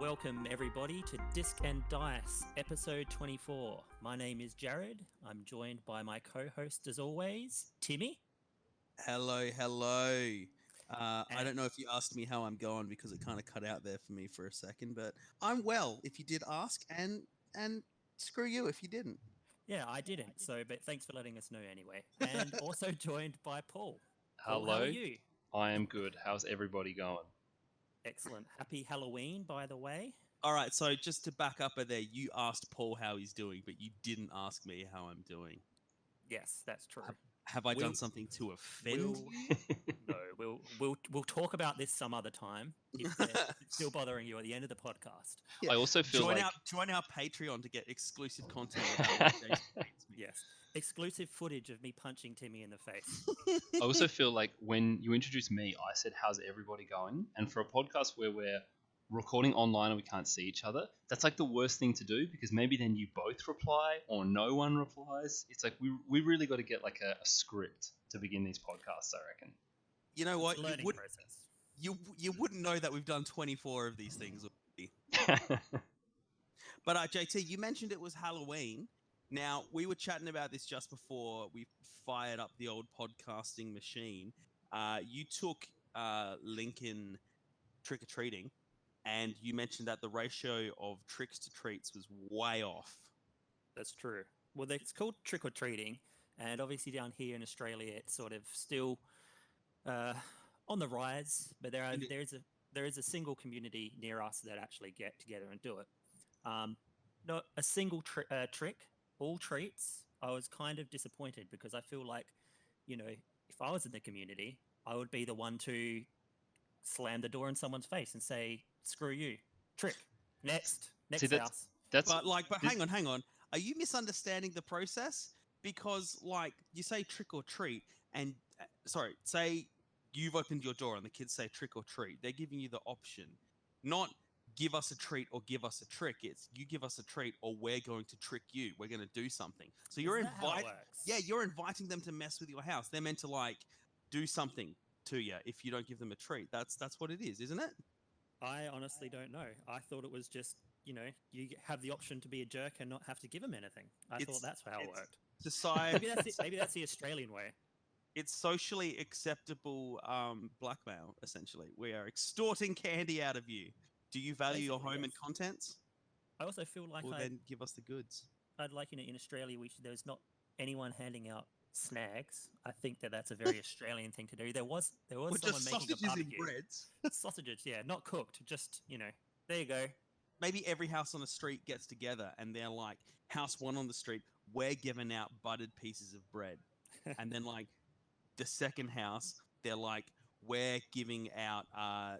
Welcome everybody to Disc and Dice, episode 24. My name is Jared. I'm joined by my co-host as always, Timmy. Hello. I don't know if you asked me how I'm going because it kind of cut out there for me for a second, but I'm well if you did ask, and screw you if you didn't. Yeah, I didn't, but thanks for letting us know anyway. And also joined by Paul. Paul, how are Hello, you? I am good. How's everybody going? Excellent. Happy Halloween, by the way. All right, so just to back up there, you asked Paul how he's doing, but you didn't ask me how I'm doing. Yes, that's true. Have I We'll- done something to offend we'll- you? No, we'll talk about this some other time if it's still bothering you at the end of the podcast. Yeah. I also feel Join our Patreon to get exclusive content about what Jason hates me. Yes, exclusive footage of me punching Timmy in the face. I also feel like when you introduced me, I said, "How's everybody going?" And for a podcast where we're recording online and we can't see each other, that's like the worst thing to do because maybe then you both reply or no one replies. It's like we really got to get like a script to begin these podcasts, I reckon. You know what? It's a learning process. You wouldn't know that we've done 24 of these things already. But JT, you mentioned it was Halloween. Now, we were chatting about this just before we fired up the old podcasting machine. You took Lincoln trick-or-treating, and you mentioned that the ratio of tricks to treats was way off. That's true. Well, it's called trick or treating, and obviously down here in Australia, it's sort of still on the rise. But there is a single community near us that actually get together and do it. Not a single trick, all treats. I was kind of disappointed because I feel like, if I was in the community, I would be the one to slam the door in someone's face and say, "Screw you, trick, next See, house." But Hang on. Are you misunderstanding the process? Because you say trick or treat, and say you've opened your door and the kids say trick or treat. They're giving you the option, not give us a treat or give us a trick. It's you give us a treat or we're going to trick you. We're going to do something. So you're you're inviting them to mess with your house. They're meant to do something to you if you don't give them a treat. That's what it is, isn't it? I honestly don't know. I thought it was just, you have the option to be a jerk and not have to give them anything. I thought that's how it worked. Society. Maybe that's the Australian way. It's socially acceptable blackmail, essentially. We are extorting candy out of you. Do you value your home and contents? I also feel like then give us the goods. I'd like, in Australia, there's not anyone handing out snags. I think that's a very Australian thing to do. There was someone making a barbecue. And breads. Sausages, yeah, not cooked. Just, there you go. Maybe every house on the street gets together and they're like, house one on the street, we're giving out buttered pieces of bread. And then the second house, they're like, we're giving out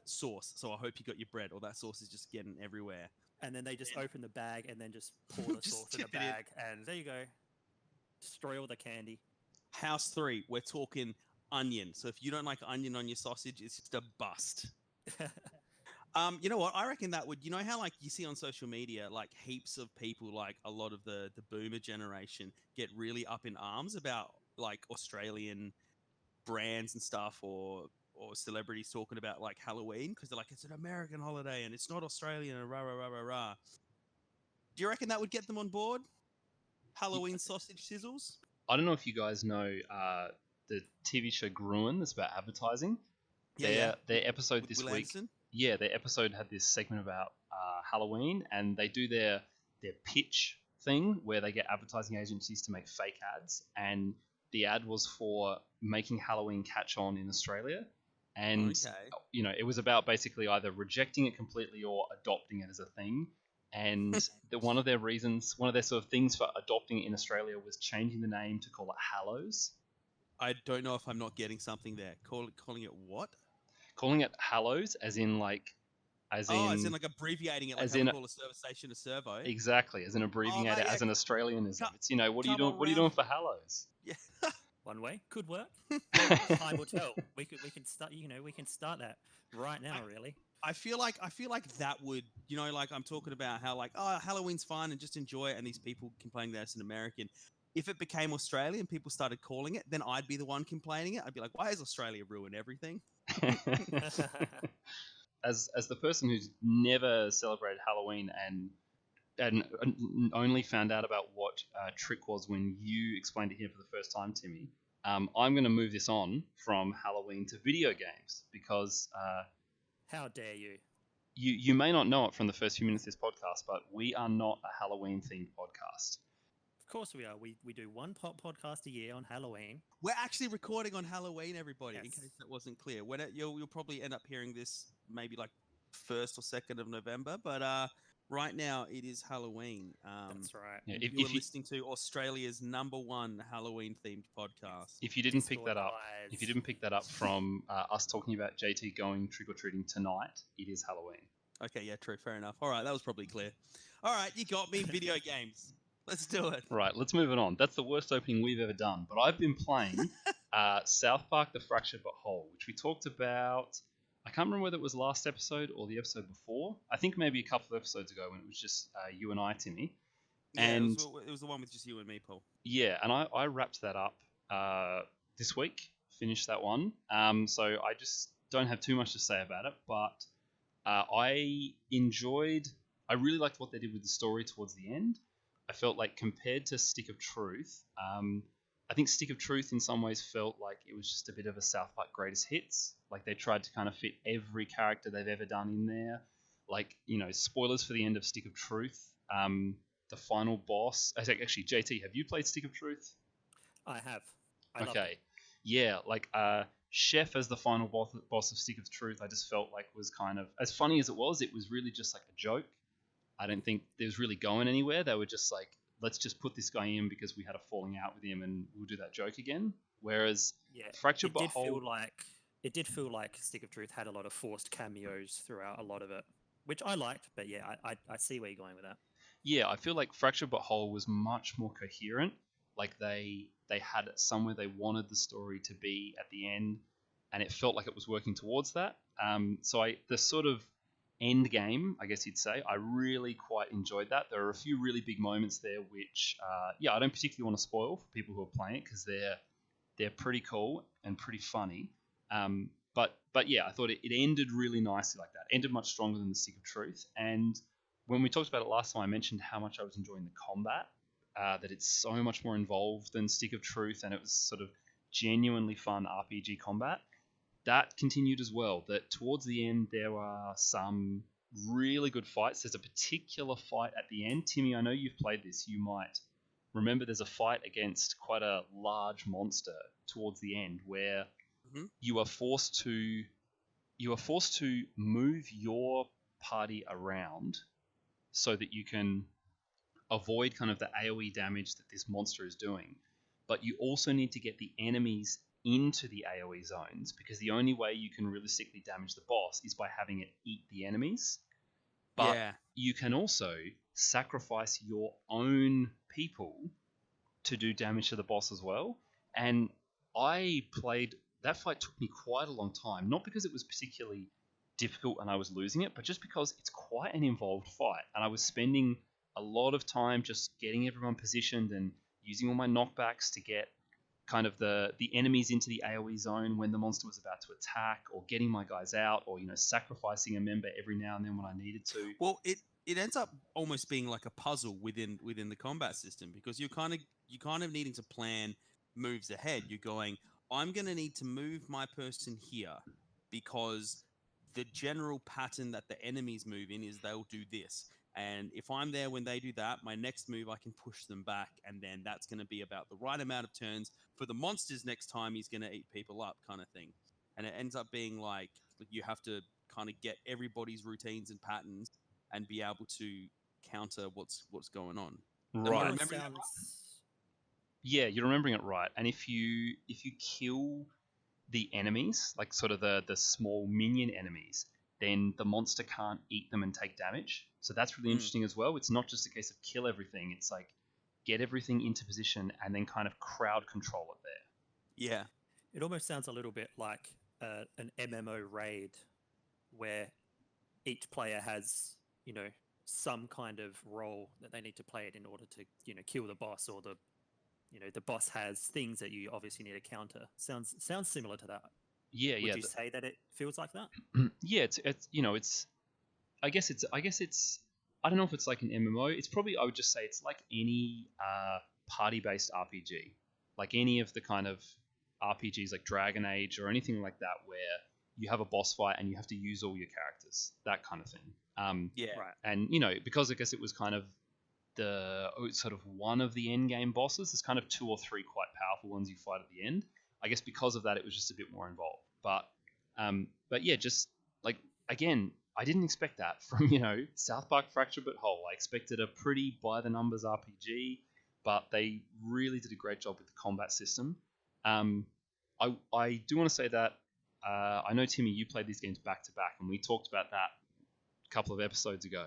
sauce. So I hope you got your bread, or that sauce is just getting everywhere. And then they just open the bag and then just pour the sauce in the bag. And there you go. Destroy all the candy. House 3, we're talking onion. So if you don't like onion on your sausage, it's just a bust. You know what? I reckon that would, how you see on social media, heaps of people, a lot of the boomer generation get really up in arms about Australian brands and stuff or celebrities talking about Halloween because they're like, it's an American holiday and it's not Australian and rah, rah, rah, rah, rah. Do you reckon that would get them on board? Halloween sausage sizzles? I don't know if you guys know the TV show Gloom that's about advertising. Their episode this week. Anderson? Yeah, their episode had this segment about Halloween, and they do their pitch thing where they get advertising agencies to make fake ads, and the ad was for making Halloween catch on in Australia. And, it was about basically either rejecting it completely or adopting it as a thing. And one of their sort of things for adopting it in Australia was changing the name to call it Hallows. I don't know if I'm not getting something there. Calling it what? Calling it Hallows, as in abbreviating it, call a service station a servo. Exactly, as an abbreviator, as an Australianism. It's what are you doing for Hallows? Yeah. One way could work. Time will tell. We can start. We can start that right now. Really. I feel like that would, I'm talking about how Halloween's fun and just enjoy it, and these people complaining that it's an American. If it became Australian, people started calling it, then I'd be the one complaining it. I'd be like, why has Australia ruined everything? as the person who's never celebrated Halloween and only found out about what Trick was when you explained it here for the first time, Timmy, I'm going to move this on from Halloween to video games because How dare you? you may not know it from the first few minutes of this podcast, but we are not a Halloween themed podcast. Of course we are. We do one podcast a year on Halloween. We're actually recording on Halloween, everybody. In Yes. case that wasn't clear, you'll probably end up hearing this maybe like 1st or 2nd of November, but right now it is Halloween. That's right. Yeah, You are listening to Australia's #1 Halloween themed podcast. If you didn't pick Discord that up, lies. if you didn't pick that up from us talking about JT going trick or treating tonight, it is Halloween. Okay, yeah, true, fair enough. All right, that was probably clear. All right, you got me. Video games. Let's do it. Right, let's move it on. That's the worst opening we've ever done. But I've been playing South Park: The Fractured But Whole, which we talked about. I can't remember whether it was last episode or the episode before. I think maybe a couple of episodes ago when it was just you and I, Timmy. Yeah, And it was the one with just you and me, Paul. yeah, and I wrapped that up this week. Finished that one. So I just don't have too much to say about it, but I really liked what they did with the story towards the end. I felt like compared to Stick of Truth, I think Stick of Truth in some ways felt like it was just a bit of a South Park greatest hits. Like they tried to kind of fit every character they've ever done in there. Like, spoilers for the end of Stick of Truth. The final boss. Actually, JT, have you played Stick of Truth? I have. I loved Okay. it. Yeah, like Chef as the final boss of Stick of Truth, I just felt like was kind of, as funny as it was really just like a joke. I don't think it was really going anywhere. They were just like, let's just put this guy in because we had a falling out with him and we'll do that joke again. Whereas Yeah, Fractured it But did Whole, feel like Stick of Truth had a lot of forced cameos throughout a lot of it, which I liked. But yeah, I see where you're going with that. yeah, I feel like Fractured But Whole was much more coherent. Like they had it somewhere they wanted the story to be at the end, and it felt like it was working towards that. So the sort of end game, I guess you'd say, I really quite enjoyed that. There are a few really big moments there, which I don't particularly want to spoil for people who are playing it because they're pretty cool and pretty funny. But yeah, I thought it ended really nicely like that. Ended much stronger than the Stick of Truth. And when we talked about it last time, I mentioned how much I was enjoying the combat. That it's so much more involved than Stick of Truth, and it was sort of genuinely fun RPG combat. That continued as well. That towards the end there were some really good fights. There's a particular fight at the end. Timmy, I know you've played this. You might remember there's a fight against quite a large monster towards the end where you are forced to move your party around so that you can avoid kind of the AoE damage that this monster is doing. But you also need to get the enemies into the AoE zones because the only way you can realistically damage the boss is by having it eat the enemies. But you can also sacrifice your own people to do damage to the boss as well. And that fight took me quite a long time, not because it was particularly difficult and I was losing it, but just because it's quite an involved fight. And I was spending a lot of time just getting everyone positioned and using all my knockbacks to get kind of the enemies into the AoE zone when the monster was about to attack, or getting my guys out, or sacrificing a member every now and then when I needed to. Well, it ends up almost being like a puzzle within the combat system because you're kind of needing to plan moves ahead. You're going, I'm going to need to move my person here because the general pattern that the enemies move in is they'll do this. And if I'm there when they do that, my next move, I can push them back. And then that's going to be about the right amount of turns for the monsters next time he's going to eat people up kind of thing. And it ends up being like you have to kind of get everybody's routines and patterns and be able to counter what's going on. Right. Remembering that right? Yeah, you're remembering it right. And if you kill the enemies, like sort of the small minion enemies, then the monster can't eat them and take damage. So that's really interesting as well. It's not just a case of kill everything. It's like get everything into position and then kind of crowd control it there. Yeah. It almost sounds a little bit like an MMO raid where each player has, some kind of role that they need to play it in order to, kill the boss, or the boss has things that you obviously need to counter. Sounds similar to that. Yeah, Would yeah, you say that it feels like that? yeah. It's I guess it's I don't know if it's like an MMO. It's probably I would just say it's like any party-based RPG, like any of the kind of RPGs like Dragon Age or anything like that, where you have a boss fight and you have to use all your characters, that kind of thing. Yeah. Right. And because I guess it was kind of sort of one of the end game bosses. There's kind of 2 or 3 quite powerful ones you fight at the end. I guess because of that, it was just a bit more involved. But yeah, just like again, I didn't expect that from South Park Fracture But Whole. I expected a pretty by the numbers RPG, but they really did a great job with the combat system. I do want to say that I know Timmy, you played these games back to back, and we talked about that a couple of episodes ago.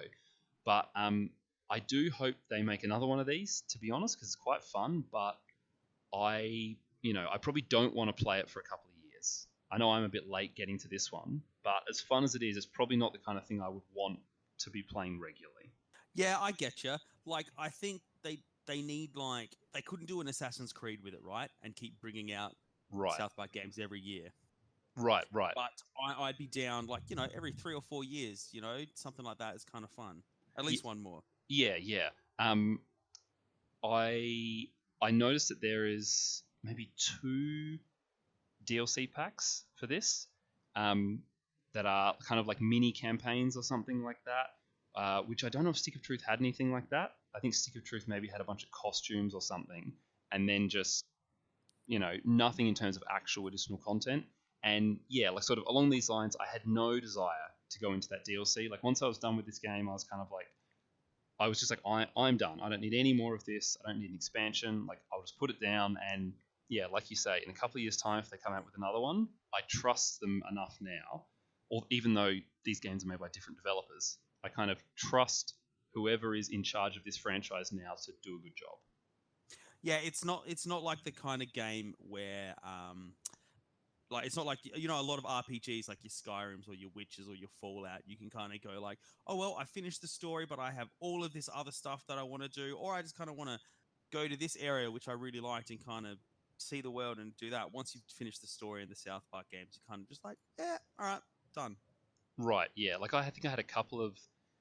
But I do hope they make another one of these, to be honest, because it's quite fun. But I probably don't want to play it for a couple of years. I know I'm a bit late getting to this one, but as fun as it is, it's probably not the kind of thing I would want to be playing regularly. Yeah, I get you. Like, I think they need they couldn't do an Assassin's Creed with it, right? And keep bringing out Right. South Park games every year. Right. But I'd be down every 3 or 4 years. Something like that is kind of fun. At least one more. Yeah. I noticed that there is maybe 2 DLC packs for this that are kind of like mini campaigns or something like that, which I don't know if Stick of Truth had anything like that. I think Stick of Truth maybe had a bunch of costumes or something, and then just nothing in terms of actual additional content. And yeah, like sort of along these lines, I had no desire to go into that DLC. Like once I was done with this game, I was kind of like, I was just like, I'm done. I don't need any more of this. I don't need an expansion. Like I'll just put it down. And yeah, like you say, in a couple of years' time, if they come out with another one, I trust them enough now. Or even though these games are made by different developers, I kind of trust whoever is in charge of this franchise now to do a good job. Yeah, it's not like the kind of game where it's not like a lot of RPGs like your Skyrims or your Witches or your Fallout. You can kind of go like, oh well, I finished the story, but I have all of this other stuff that I want to do, or I just kind of want to go to this area which I really liked and kind of see the world and do that. Once you've finished the story in the South Park games, you kind of just like, yeah, all right, done. Right, yeah. Like I think I had a couple of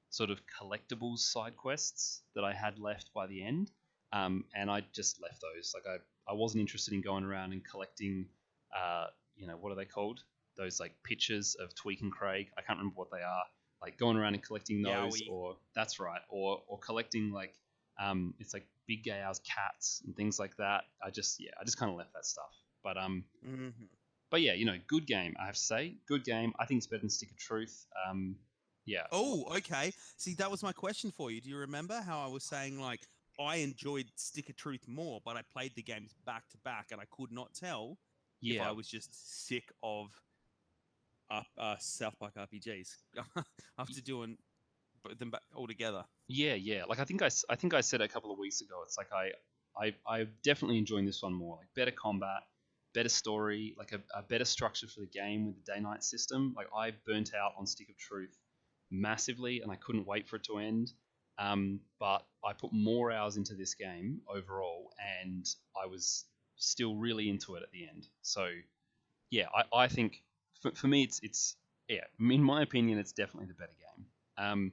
sort of collectibles side quests that I had left by the end, and I just left those. Like I wasn't interested in going around and collecting, what are they called? Those like pictures of Tweak and Craig. I can't remember what they are. Like going around and collecting those, or that's right, or collecting like it's like Big Gay Owl's cats and things like that. I just kind of left that stuff. But But yeah, good game. I have to say, good game. I think it's better than Stick of Truth. Yeah. Oh, okay. See, that was my question for you. Do you remember how I was saying like I enjoyed Stick of Truth more, but I played the games back to back, and I could not tell if I was just sick of South Park RPGs after doing them back all together. Yeah. Like I think I said a couple of weeks ago. It's like I definitely enjoying this one more. Like better combat, better story, like a better structure for the game with the day-night system. Like I burnt out on Stick of Truth massively, and I couldn't wait for it to end. But I put more hours into this game overall, and I was still really into it at the end. So yeah, I think for me it's in my opinion it's definitely the better game.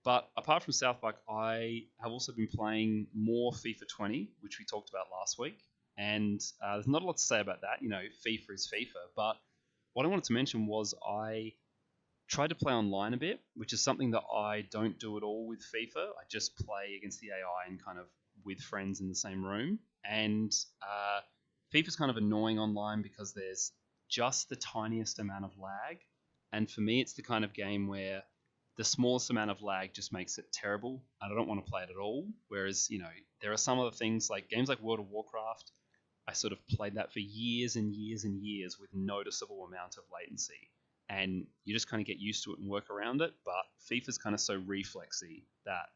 But apart from South Park, I have also been playing more FIFA 20, which we talked about last week. And there's not a lot to say about that. FIFA is FIFA. But what I wanted to mention was I tried to play online a bit, which is something that I don't do at all with FIFA. I just play against the AI and kind of with friends in the same room. And FIFA's kind of annoying online because there's just the tiniest amount of lag. And for me, it's the kind of game where the smallest amount of lag just makes it terrible, and I don't want to play it at all. Whereas, there are some other things like games like World of Warcraft. I sort of played that for years and years and years with noticeable amount of latency, and you just kind of get used to it and work around it. But FIFA's kind of so reflexy that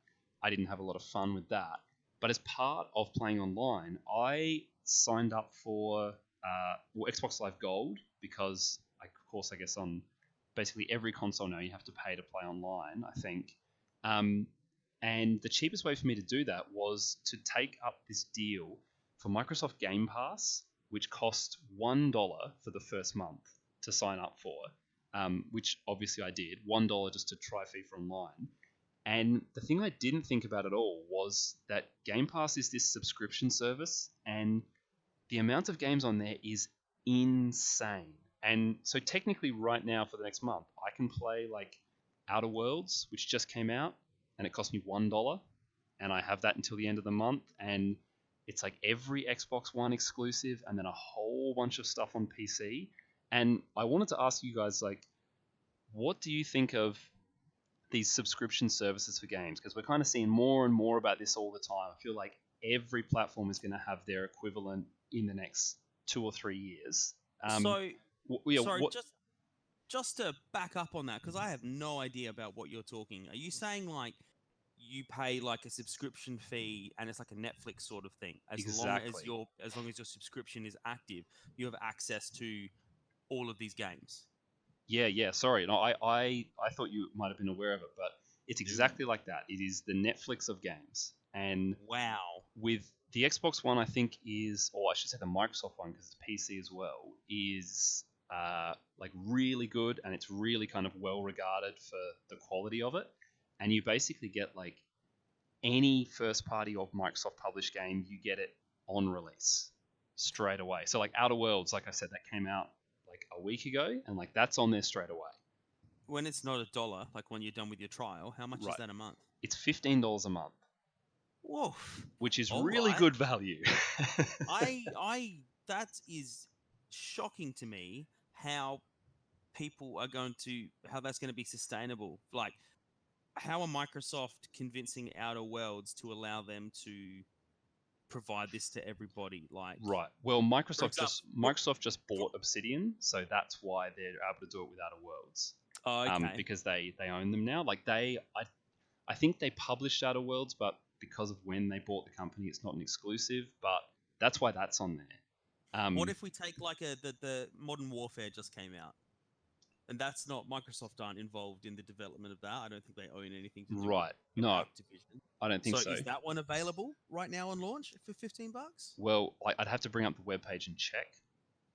I didn't have a lot of fun with that. But as part of playing online, I signed up for Xbox Live Gold because, of course, I guess on basically every console now you have to pay to play online, I think. And the cheapest way for me to do that was to take up this deal for Microsoft Game Pass, which cost $1 for the first month. to sign up for, which obviously I did. $1 just to try FIFA Online. And the thing I didn't think about at all was that Game Pass is this subscription service, and the amount of games on there is insane. And so technically right now for the next month, I can play like Outer Worlds, which just came out, and it cost me $1, and I have that until the end of the month, and it's like every Xbox One exclusive, and then a whole bunch of stuff on PC. And I wanted to ask you guys, like, what do you think of these subscription services for games? Because we're kind of seeing more and more about this all the time. I feel like every platform is going to have their equivalent in the next 2 or 3 years. Sorry, just to back up on that, because I have no idea about what you're talking. Are you saying like you pay like a subscription fee and it's like a Netflix sort of thing? As long as your subscription is active, you have access to all of these games. Yeah. Sorry, no, I thought you might have been aware of it, but it's exactly like that. It is the Netflix of games, and wow, with the Xbox One, I think or I should say the Microsoft one, because it's PC as well, is like really good, and it's really kind of well regarded for the quality of it. And you basically get like any first party or Microsoft published game, you get it on release straight away. So like Outer Worlds, like I said, that came out like a week ago, and like that's on there straight away. When it's not $1, like when you're done with your trial, how much is that a month? It's $15 a month. Whoa, which is really good value. That is shocking to me how that's going to be sustainable. Like, how are Microsoft convincing Outer Worlds to allow them to provide this to everybody? Like, right. Well, Microsoft just bought Obsidian, so that's why they're able to do it with Outer Worlds. Oh, okay. Because they own them now. Like I think they published Outer Worlds, but because of when they bought the company, it's not an exclusive. But that's why that's on there. What if we take like the Modern Warfare just came out, and that's not Microsoft aren't involved in the development of that? I don't think they own anything to do right. with No, Activision. I don't think so. Is that one available right now on launch for $15? Well, I'd have to bring up the webpage and check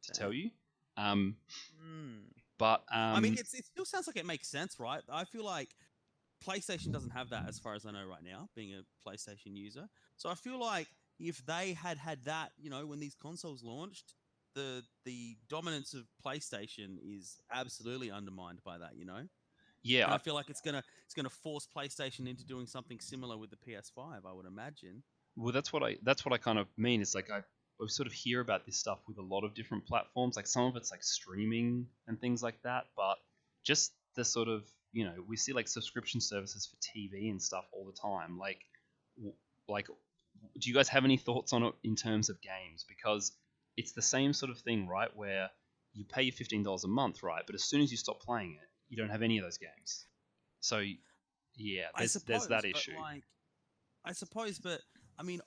to tell you. But I mean, it still sounds like it makes sense, right? I feel like PlayStation doesn't have that, as far as I know right now, being a PlayStation user. So I feel like if they had that, when these consoles launched, the dominance of PlayStation is absolutely undermined by that, Yeah, and I feel like it's gonna force PlayStation into doing something similar with the PS5. I would imagine. Well, that's what I kind of mean. It's like we sort of hear about this stuff with a lot of different platforms. Like some of it's like streaming and things like that, but just the sort of we see like subscription services for TV and stuff all the time. Like, do you guys have any thoughts on it in terms of games? Because it's the same sort of thing, right? Where you pay your $15 a month, right? But as soon as you stop playing it, you don't have any of those games. So, yeah, there's that issue. I suppose, but I mean,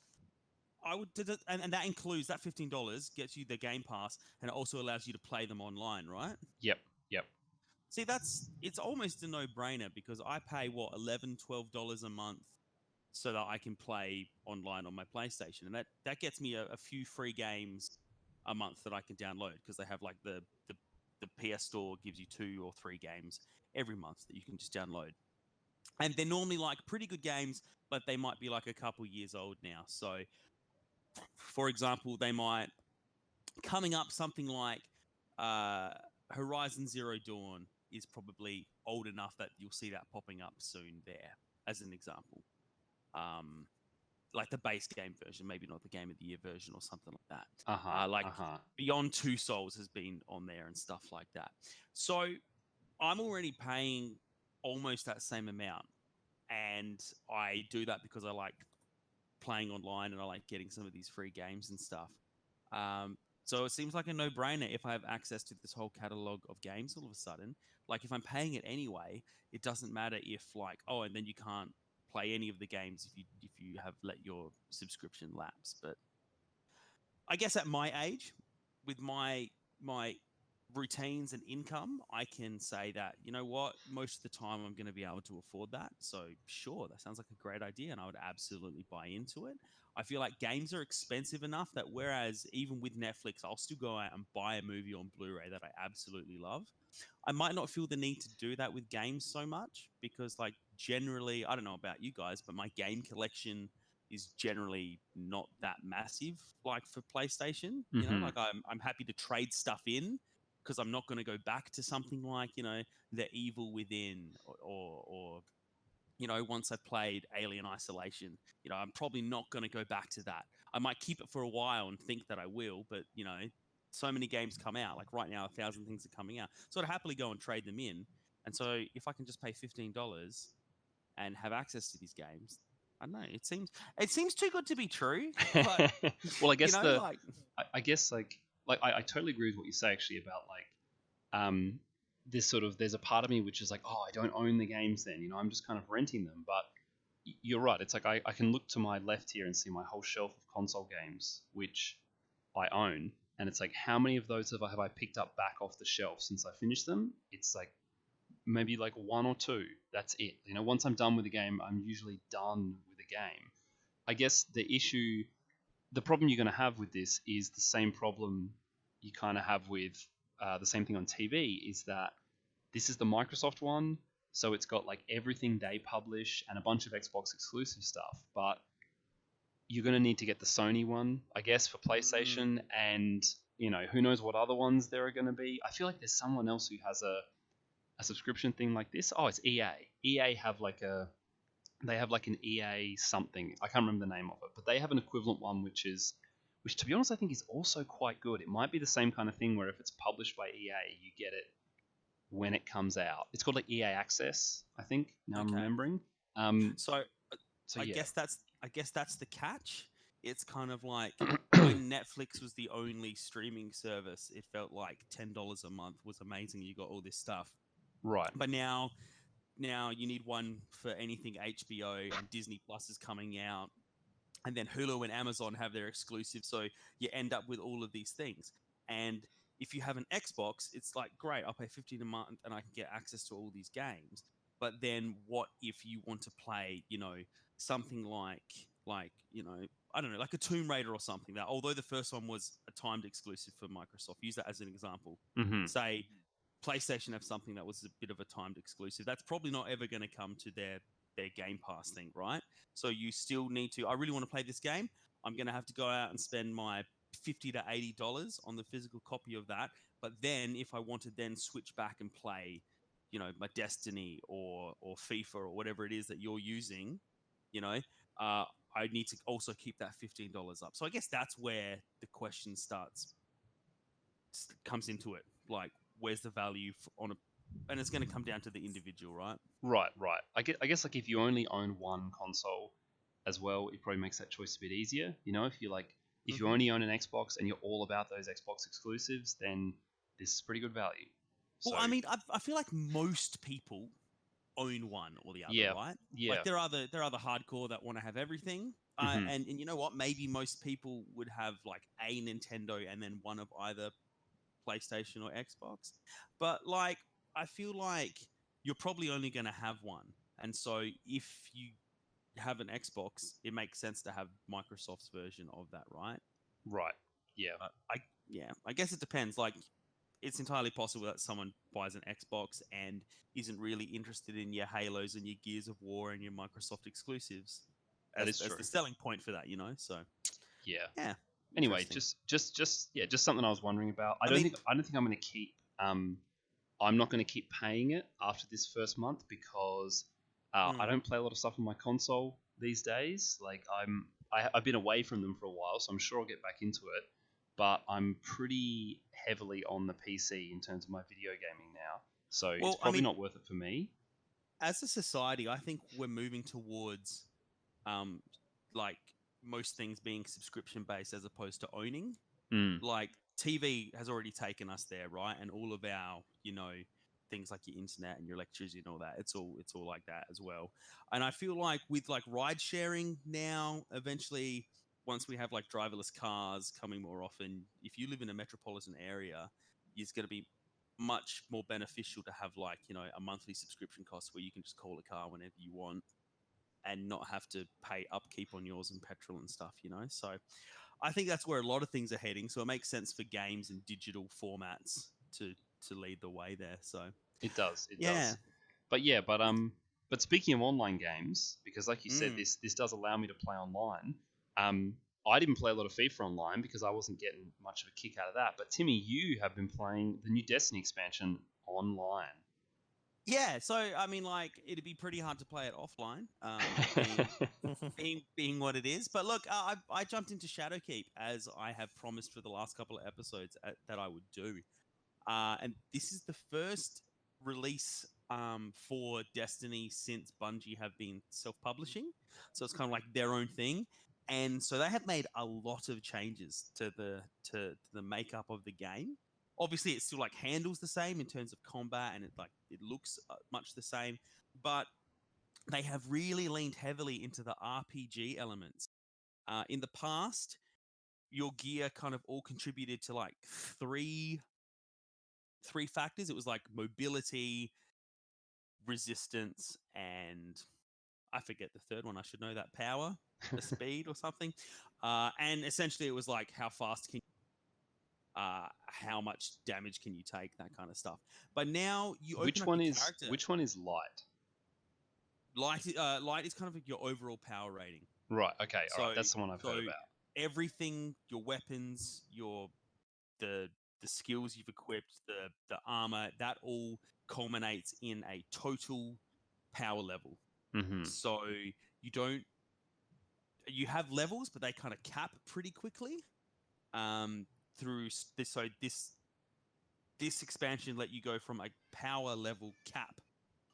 I would, and that includes that $15 gets you the Game Pass, and it also allows you to play them online, right? Yep. See, it's almost a no-brainer, because I pay $11, $12 a month so that I can play online on my PlayStation, and that gets me a few free games a month that I can download, because they have like the PS Store gives you 2 or 3 games every month that you can just download, and they're normally like pretty good games, but they might be like a couple years old now. So, for example, they might coming up something like Horizon Zero Dawn is probably old enough that you'll see that popping up soon there, as an example. Like the base game version, maybe not the Game of the Year version or something like that. Beyond Two Souls has been on there and stuff like that. So I'm already paying almost that same amount, and I do that because I like playing online and I like getting some of these free games and stuff. So it seems like a no-brainer if I have access to this whole catalog of games all of a sudden. Like, if I'm paying it anyway, it doesn't matter if and then you can't play any of the games if you have let your subscription lapse. But I guess at my age, with my routines and income, I can say that, you know what, most of the time I'm going to be able to afford that. So sure, that sounds like a great idea, and I would absolutely buy into it. I feel like games are expensive enough that whereas even with Netflix, I'll still go out and buy a movie on Blu-ray that I absolutely love. I might not feel the need to do that with games so much because, like, generally, I don't know about you guys, but my game collection is generally not that massive. Like for PlayStation, you know, Mhm. like I'm happy to trade stuff in because I'm not going to go back to something like, you know, The Evil Within or you know, once I've played Alien Isolation, you know, I'm probably not going to go back to that. I might keep it for a while and think that I will, but, you know, so many games come out. Like right now, 1,000 things are coming out. So I'd happily go and trade them in. And so if I can just pay $15 and have access to these games, I don't know. It seems too good to be true, but Well, I you guess know, like I guess I totally agree with what you say actually about this sort of, there's a part of me which is like, oh, I don't own the games then, I'm just kind of renting them. But you're right, it's like I can look to my left here and see my whole shelf of console games which I own, and it's like, how many of those have I picked up back off the shelf since I finished them? It's like maybe like one or two. That's it. Once I'm done with the game, I'm usually done with the game. I guess the problem you're going to have with this is the same problem you kind of have with the same thing on TV, is that this is the Microsoft one, so it's got like everything they publish and a bunch of Xbox exclusive stuff, but you're going to need to get the Sony one, I guess, for PlayStation, and who knows what other ones there are going to be. I feel like there's someone else who has a subscription thing like this. Oh, it's EA. EA have like an EA something. I can't remember the name of it, but they have an equivalent one which to be honest I think is also quite good. It might be the same kind of thing where if it's published by EA, you get it when it comes out. It's called like EA Access, I think. Now I'm remembering. so So I yeah. guess that's the catch. It's kind of like when Netflix was the only streaming service, it felt like $10 a month was amazing. You got all this stuff. Right. But now you need one for anything HBO, and Disney Plus is coming out, and then Hulu and Amazon have their exclusive. So you end up with all of these things. And if you have an Xbox, it's like, great, I'll pay $15 a month and I can get access to all these games. But then what if you want to play, something like, I don't know, like a Tomb Raider or something, that although the first one was a timed exclusive for Microsoft, use that as an example. Mm-hmm. Say PlayStation have something that was a bit of a timed exclusive. That's probably not ever going to come to their Game Pass thing, right? So you still need to, I really want to play this game. I'm going to have to go out and spend my $50 to $80 on the physical copy of that. But then if I want to then switch back and play, my Destiny or FIFA or whatever it is that you're using, I need to also keep that $15 up. So I guess that's where the question comes into it. Like, where's the value and it's going to come down to the individual, right? Right. I guess like if you only own one console as well, it probably makes that choice a bit easier. If you only own an Xbox and you're all about those Xbox exclusives, then this is pretty good value. Well, I mean, I feel like most people own one or the other, right? Yeah. Like there are the hardcore that want to have everything, Mhm. and you know what? Maybe most people would have like a Nintendo and then one of either PlayStation or Xbox. But like, I feel like you're probably only going to have one, and so if you have an Xbox, it makes sense to have Microsoft's version of that, right? Right. Yeah. I guess it depends. Like, it's entirely possible that someone buys an Xbox and isn't really interested in your Halos and your Gears of War and your Microsoft exclusives as the selling point for that, So yeah. Anyway, just something I was wondering about. I don't think I'm going to keep. I'm not going to keep paying it after this first month because I don't play a lot of stuff on my console these days. Like I've been away from them for a while, so I'm sure I'll get back into it. But I'm pretty heavily on the PC in terms of my video gaming now, so it's probably not worth it for me. As a society, I think we're moving towards, like most things being subscription based as opposed to owning. Like TV has already taken us there, right? And all of our, things like your internet and your electricity and all that, it's all like that as well. And I feel like with like ride sharing now, eventually, once we have like driverless cars coming more often, if you live in a metropolitan area, it's going to be much more beneficial to have like, a monthly subscription cost where you can just call a car whenever you want and not have to pay upkeep on yours and petrol and stuff, So I think that's where a lot of things are heading. So it makes sense for games and digital formats to lead the way there. So it does. It yeah. does. But speaking of online games, because like you said, this does allow me to play online. I didn't play a lot of FIFA online because I wasn't getting much of a kick out of that. But Timmy, you have been playing the new Destiny expansion online. Yeah, so I mean, like, it'd be pretty hard to play it offline, being what it is. But look, I jumped into Shadowkeep as I have promised for the last couple of episodes that I would do, and this is the first release for Destiny since Bungie have been self-publishing, so it's kind of like their own thing. And so they have made a lot of changes to the makeup of the game. Obviously, it still like handles the same in terms of combat, and it looks much the same. But they have really leaned heavily into the RPG elements. In the past, your gear kind of all contributed to like three factors. It was like mobility, resistance, and I forget the third one. I should know that. Power, the speed, or something. And essentially, it was like how fast can how much damage can you take, that kind of stuff. But now you open Which up one your is character. which one is light? Light is kind of like your overall power rating. Right. Okay. All right. That's the one I've heard about. Everything, your weapons, the skills you've equipped, the armor, that all culminates in a total power level. Mm-hmm. So you have levels, but they kind of cap pretty quickly. Through this, so this expansion let you go from a power level cap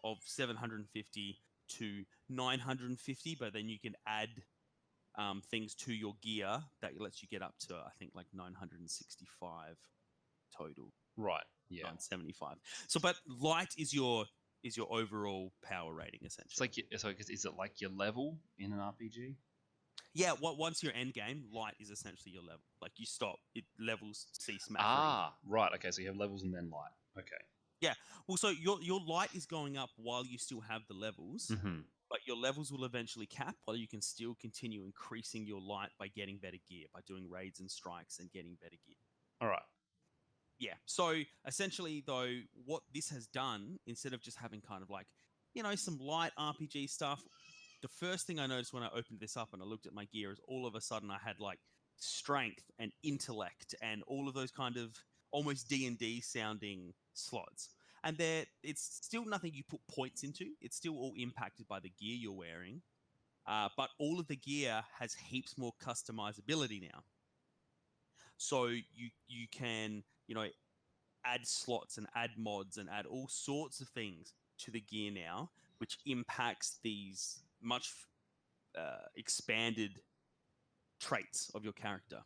of 750 to 950, but then you can add things to your gear that lets you get up to, I think, like 965 total. Right. Yeah. 975. So, but light is your overall power rating essentially. It's like is it like your level in an RPG? Yeah. Once your end game, light is essentially your level. Like you stop, it levels cease mattering. Right. Okay. So you have levels and then light. Okay. Yeah. Well, so your light is going up while you still have the levels. Mm-hmm. But your levels will eventually cap, while you can still continue increasing your light by getting better gear, by doing raids and strikes and getting better gear. All right. Yeah. So essentially, though, what this has done, instead of just having kind of like, some light RPG stuff, the first thing I noticed when I opened this up and I looked at my gear is all of a sudden I had like strength and intellect and all of those kind of almost D&D sounding slots. And it's still nothing you put points into. It's still all impacted by the gear you're wearing. But all of the gear has heaps more customizability now. So you can, add slots and add mods and add all sorts of things to the gear now, which impacts these much expanded traits of your character.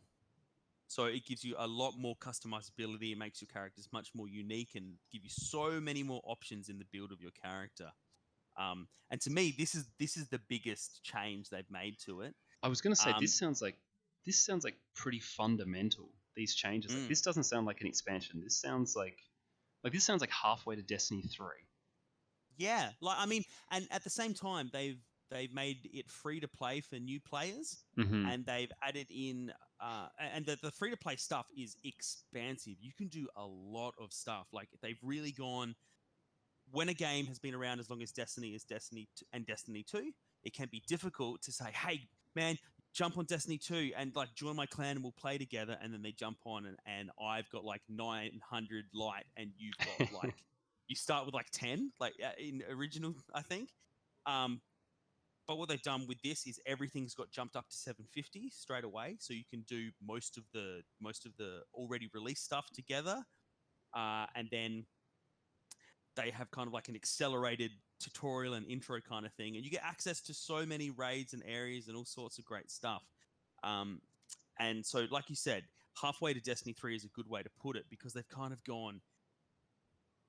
So it gives you a lot more customizability. It makes your characters much more unique and give you so many more options in the build of your character. And to me, this is the biggest change they've made to it. I was going to say this sounds like pretty fundamental. These changes. Like, this doesn't sound like an expansion. This sounds like halfway to Destiny 3. Yeah, and at the same time, they've made it free to play for new players, and they've added in, and the free to play stuff is expansive. You can do a lot of stuff. Like they've really gone. When a game has been around as long as Destiny is Destiny and Destiny 2, it can be difficult to say, "Hey, man, jump on Destiny 2 and like join my clan and we'll play together." And then they jump on and I've got like 900 light and you've got like. You start with like 10, like in original, I think. But what they've done with this is everything's got jumped up to 750 straight away, so you can do most of the already released stuff together, and then they have kind of like an accelerated tutorial and intro kind of thing, and you get access to so many raids and areas and all sorts of great stuff. And so, like you said, halfway to Destiny 3 is a good way to put it because they've kind of gone.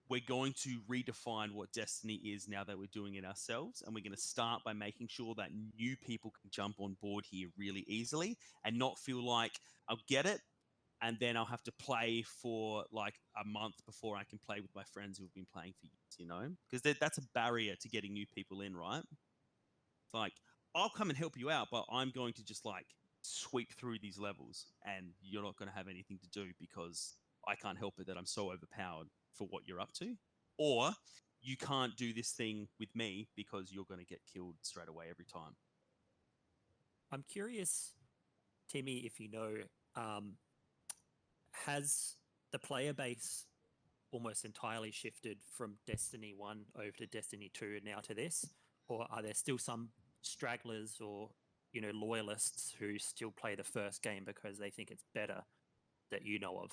We're going to redefine what Destiny is now that we're doing it ourselves. And we're going to start by making sure that new people can jump on board here really easily and not feel like, I'll get it. and then I'll have to play for like a month before I can play with my friends who've been playing for years, you know? Because that's a barrier to getting new people in, right? It's like, I'll come and help you out, but I'm going to just like sweep through these levels and you're not going to have anything to do because I can't help it that I'm so overpowered for what you're up to. Or you can't do this thing with me because you're going to get killed straight away every time. I'm curious, Timmy, if you know, has the player base almost entirely shifted from Destiny 1 over to Destiny 2 and now to this? Or are there still some stragglers or, loyalists who still play the first game because they think it's better that you know of?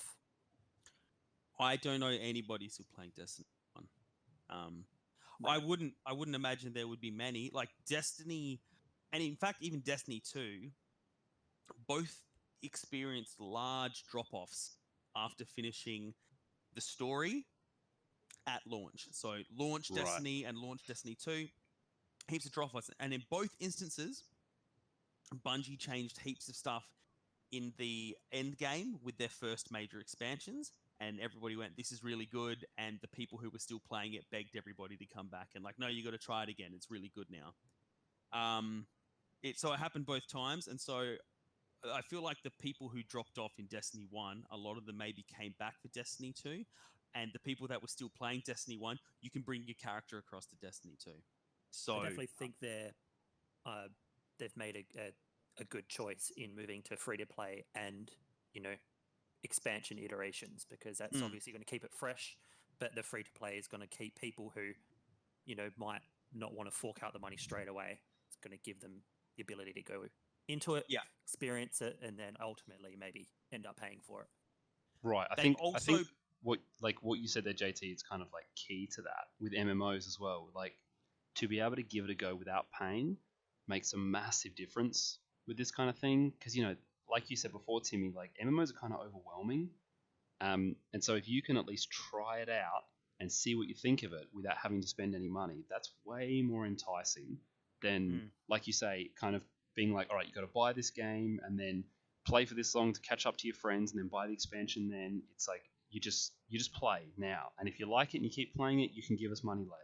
I don't know anybody still playing Destiny 1. No. I wouldn't imagine there would be many. Like Destiny, and in fact even Destiny 2, both experienced large drop-offs after finishing the story at launch. So launch Right. Destiny and launch Destiny 2, heaps of drop-offs. And in both instances, Bungie changed heaps of stuff in the end game with their first major expansions, and everybody went, this is really good, and the people who were still playing it begged everybody to come back and like, no, you got to try it again, it's really good now. So it happened both times, and so I feel like the people who dropped off in Destiny 1, a lot of them maybe came back for Destiny 2, and the people that were still playing Destiny 1, you can bring your character across to Destiny 2. So I definitely think they've made a good choice in moving to free to play and expansion iterations, because that's obviously going to keep it fresh, but the free to play is going to keep people who might not want to fork out the money straight away. It's going to give them the ability to go into it, experience it, and then ultimately maybe end up paying for it. Right. I think what you said there, JT, it's kind of like key to that with MMOs as well. Like, to be able to give it a go without paying makes a massive difference with this kind of thing, because like you said before, Timmy, like MMOs are kind of overwhelming, and so if you can at least try it out and see what you think of it without having to spend any money, that's way more enticing than, like you say, kind of being like, all right, you got to buy this game and then play for this long to catch up to your friends and then buy the expansion. Then it's like you just play now, and if you like it and you keep playing it, you can give us money later.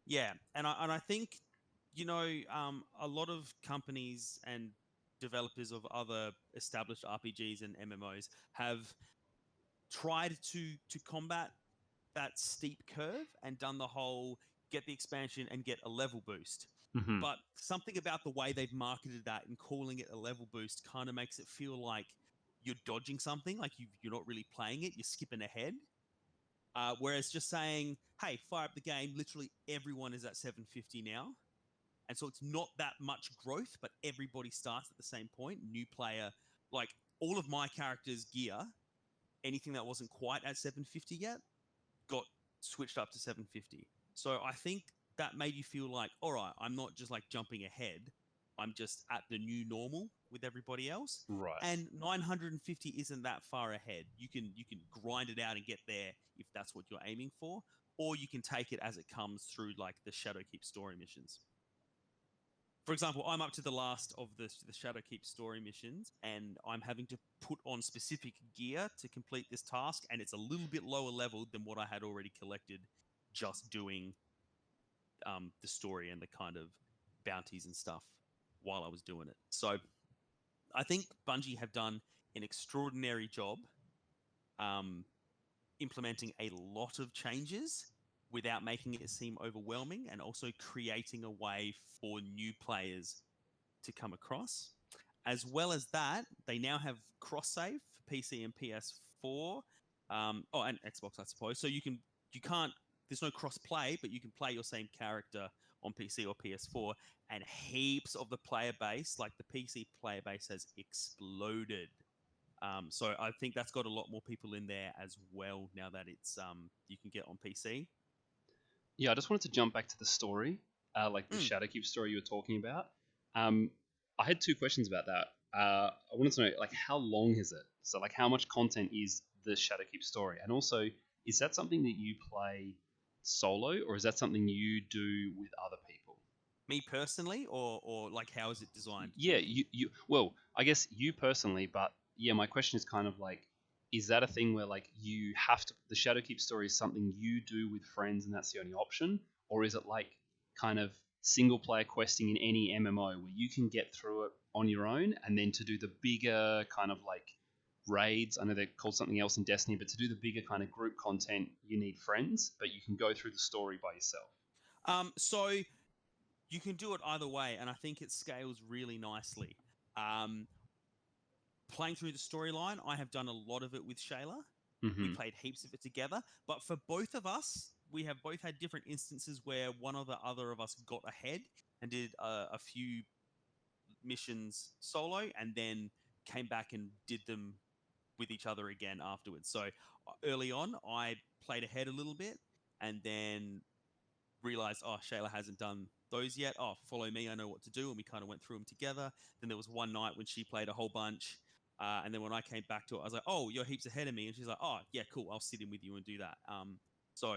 Yeah, and I think a lot of companies and developers of other established RPGs and MMOs have tried to combat that steep curve and done the whole get the expansion and get a level boost. Mm-hmm. But something about the way they've marketed that and calling it a level boost kind of makes it feel like you're dodging something, like you're not really playing it, you're skipping ahead. Whereas just saying, hey, fire up the game, literally everyone is at 750 now. And so it's not that much growth, but everybody starts at the same point. New player, like all of my characters' gear, anything that wasn't quite at 750 yet, got switched up to 750. So I think that made you feel like, all right, I'm not just like jumping ahead. I'm just at the new normal with everybody else. Right. And 950 isn't that far ahead. You can grind it out and get there if that's what you're aiming for, or you can take it as it comes through like the Shadowkeep story missions. For example, I'm up to the last of the Shadowkeep story missions, and I'm having to put on specific gear to complete this task, and it's a little bit lower level than what I had already collected just doing the story and the kind of bounties and stuff while I was doing it. So I think Bungie have done an extraordinary job implementing a lot of changes without making it seem overwhelming, and also creating a way for new players to come across. As well as that, they now have cross-save for PC and PS4, and Xbox, I suppose. So there's no cross-play, but you can play your same character on PC or PS4, and heaps of the player base, like the PC player base, has exploded. So I think that's got a lot more people in there as well now that it's you can get on PC. Yeah, I just wanted to jump back to the story, like the Shadowkeep story you were talking about. I had two questions about that. I wanted to know, like, how long is it? So, like, how much content is the Shadowkeep story? And also, is that something that you play solo, or is that something you do with other people? Me personally, or like, how is it designed? Yeah, you well, I guess you personally, but yeah, my question is kind of like, is that a thing where like you have to, the Shadowkeep story is something you do with friends and that's the only option, or is it like kind of single player questing in any MMO where you can get through it on your own, and then to do the bigger kind of like raids, I know they're called something else in Destiny, but to do the bigger kind of group content you need friends, but you can go through the story by yourself? So you can do it either way, and I think it scales really nicely. Playing through the storyline, I have done a lot of it with Shayla. We played heaps of it together, but for both of us, we have both had different instances where one or the other of us got ahead and did a few missions solo, and then came back and did them with each other again afterwards. So early on, I played ahead a little bit, and then realized, oh, Shayla hasn't done those yet. Oh, follow me, I know what to do, and we kind of went through them together. Then there was one night when she played a whole bunch. And then when I came back to it, I was like, "Oh, you're heaps ahead of me," and she's like, "Oh, yeah, cool. I'll sit in with you and do that." So,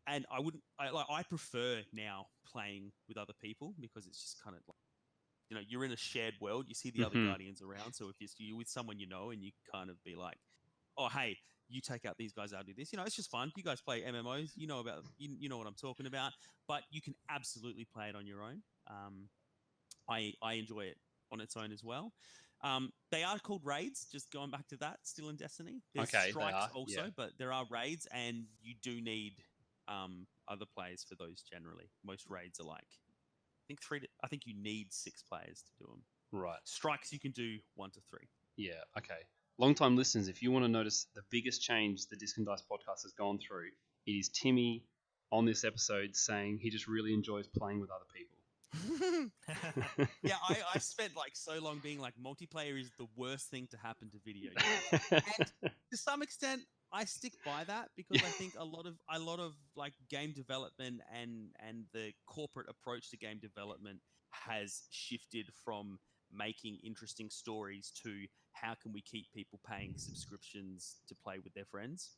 and I prefer now playing with other people because it's just kind of like, you're in a shared world. You see the other Guardians around, so if you're with someone and you kind of be like, "Oh, hey, you take out these guys, I'll do this." It's just fun. You guys play MMOs, you know what I'm talking about. But you can absolutely play it on your own. I enjoy it on its own as well. They are called raids, just going back to that, still in Destiny. There's Okay, they strikes are, also, yeah. but there are raids, and you do need other players for those generally. Most raids are like, I think you need 6 players to do them. Right. Strikes, you can do 1 to 3. Yeah, okay. Long-time listeners, if you want to notice the biggest change the Disc and Dice podcast has gone through, it is Timmy on this episode saying he just really enjoys playing with other people. Yeah, I spent like so long being like, multiplayer is the worst thing to happen to video games. And to some extent, I stick by that because I think a lot of like game development and the corporate approach to game development has shifted from making interesting stories to how can we keep people paying subscriptions to play with their friends.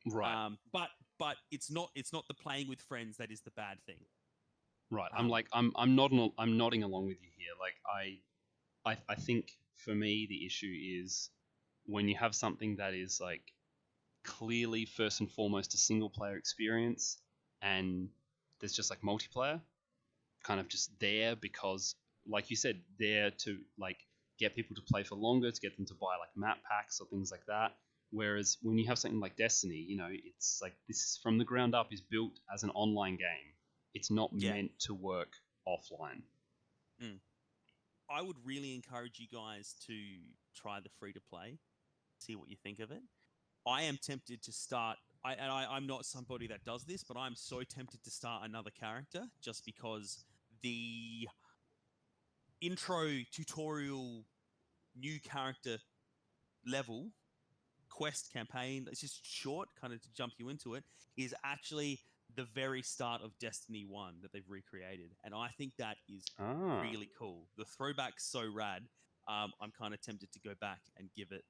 Right. But it's not the playing with friends that is the bad thing. Right. I'm nodding along with you here. Like I think for me the issue is when you have something that is like clearly first and foremost a single player experience, and there's just like multiplayer kind of just there because, like you said, there to like get people to play for longer, to get them to buy like map packs or things like that. Whereas when you have something like Destiny, it's like this from the ground up is built as an online game. It's not meant to work offline. I would really encourage you guys to try the free to play, see what you think of it. I am tempted to start. I'm not somebody that does this, but I'm so tempted to start another character just because the intro tutorial new character level quest campaign, it's just short, kind of to jump you into it, is actually the very start of Destiny 1 that they've recreated. And I think that is really cool. The throwback's so rad. I'm kind of tempted to go back and give it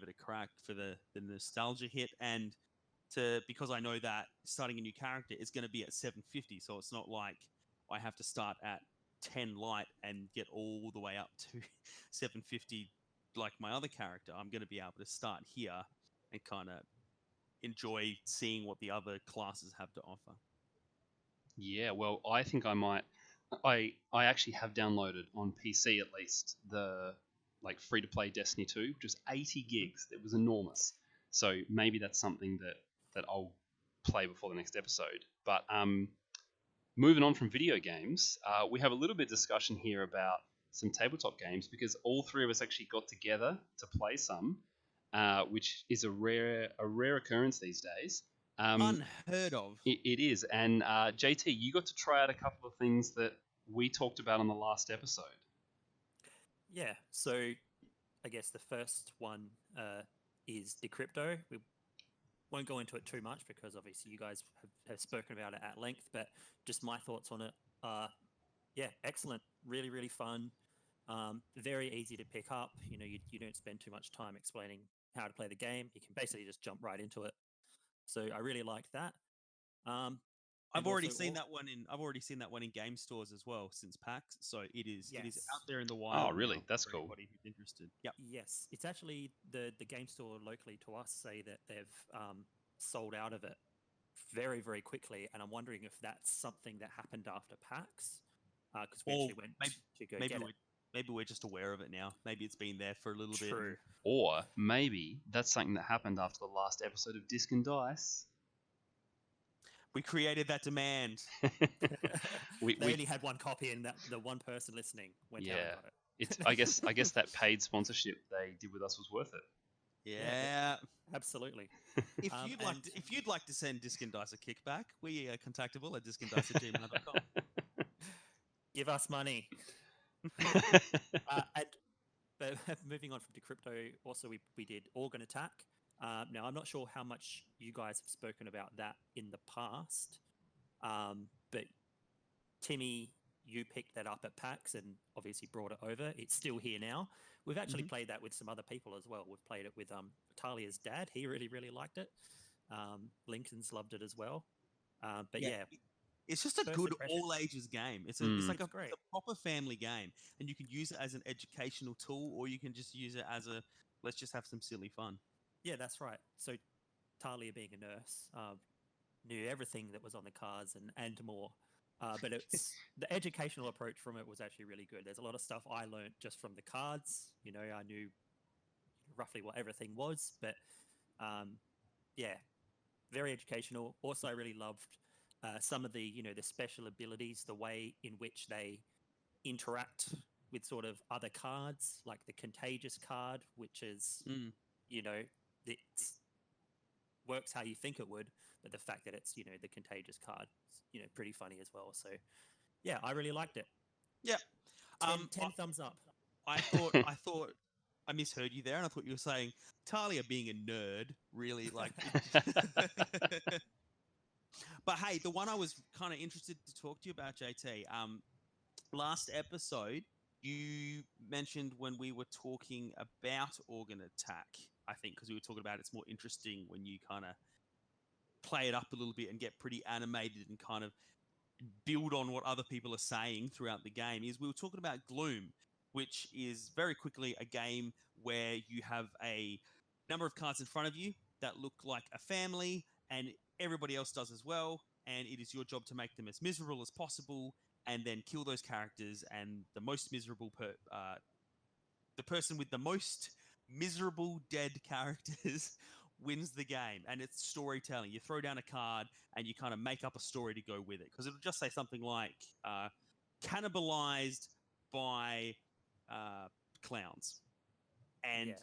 a crack for the nostalgia hit, and because I know that starting a new character is going to be at 750, so it's not like I have to start at 10 light and get all the way up to 750 like my other character. I'm going to be able to start here and kind of enjoy seeing what the other classes have to offer. Yeah, well, I think I might. I actually have downloaded on PC at least the like free to play Destiny 2, which was 80 gigs. It was enormous. So maybe that's something that I'll play before the next episode. But moving on from video games, we have a little bit of discussion here about some tabletop games because all three of us actually got together to play some, which is a rare occurrence these days. Unheard of. It is. And JT, you got to try out a couple of things that we talked about on the last episode. Yeah, so I guess the first one is Decrypto. We won't go into it too much because obviously you guys have spoken about it at length, but just my thoughts on it are, yeah, excellent. Really, really fun. Very easy to pick up. You don't spend too much time explaining how to play the game. You can basically just jump right into it. So I really liked that. I've And already also seen that one in. I've already seen that one in game stores as well since PAX. So it is. It is Yes. out there in the wild. really? now That's for cool. Anybody who's interested. Yep. Yes, it's actually the game store locally to us say that they've sold out of it very, very quickly, and I'm wondering if that's something that happened after PAX, because we Or actually went to go get it. maybe we're just aware of it now. Maybe it's been there for a little bit. True. Or maybe that's something that happened after the last episode of Disc and Dice. We created that demand. we only had one copy, and that the one person listening went out and Yeah. got it. It's I guess that paid sponsorship they did with us was worth it. Yeah. Absolutely. If you'd like to send Disc and Dice a kickback, we are contactable at discanddice@gmail.com. Give us money. But moving on from Decrypto, also we did Organ Attack. Now, I'm not sure how much you guys have spoken about that in the past, but Timmy, you picked that up at PAX and obviously brought it over. It's still here now. We've actually played that with some other people as well. We've played it with Talia's dad. He really, really liked it. Lincoln's loved it as well. But yeah, it's just a first good impression. all ages game. It's like a proper family game, and you can use it as an educational tool, or you can just use it as a let's just have some silly fun. Yeah, that's right. So Talia, being a nurse, knew everything that was on the cards and more. But it's the educational approach from it was actually really good. There's a lot of stuff I learned just from the cards. You know, I knew roughly what everything was, but yeah, very educational. Also, I really loved some of the the special abilities, the way in which they interact with sort of other cards, like the contagious card, which is it works how you think it would, but the fact that it's the contagious card, pretty funny as well. So yeah, I really liked it. Yeah. 10 thumbs up. I thought I misheard you there, and I thought you were saying Talia being a nerd, really like. But hey, the one I was kind of interested to talk to you about, JT. Last episode, you mentioned when we were talking about Organ Attack, I think, because we were talking about it's more interesting when you kind of play it up a little bit and get pretty animated and kind of build on what other people are saying throughout the game, is we were talking about Gloom, which is very quickly a game where you have a number of cards in front of you that look like a family, and everybody else does as well, and it is your job to make them as miserable as possible and then kill those characters, and the most miserable the person with the most miserable dead characters wins the game. And it's storytelling. You throw down a card and you kind of make up a story to go with it, because it'll just say something like cannibalized by clowns, and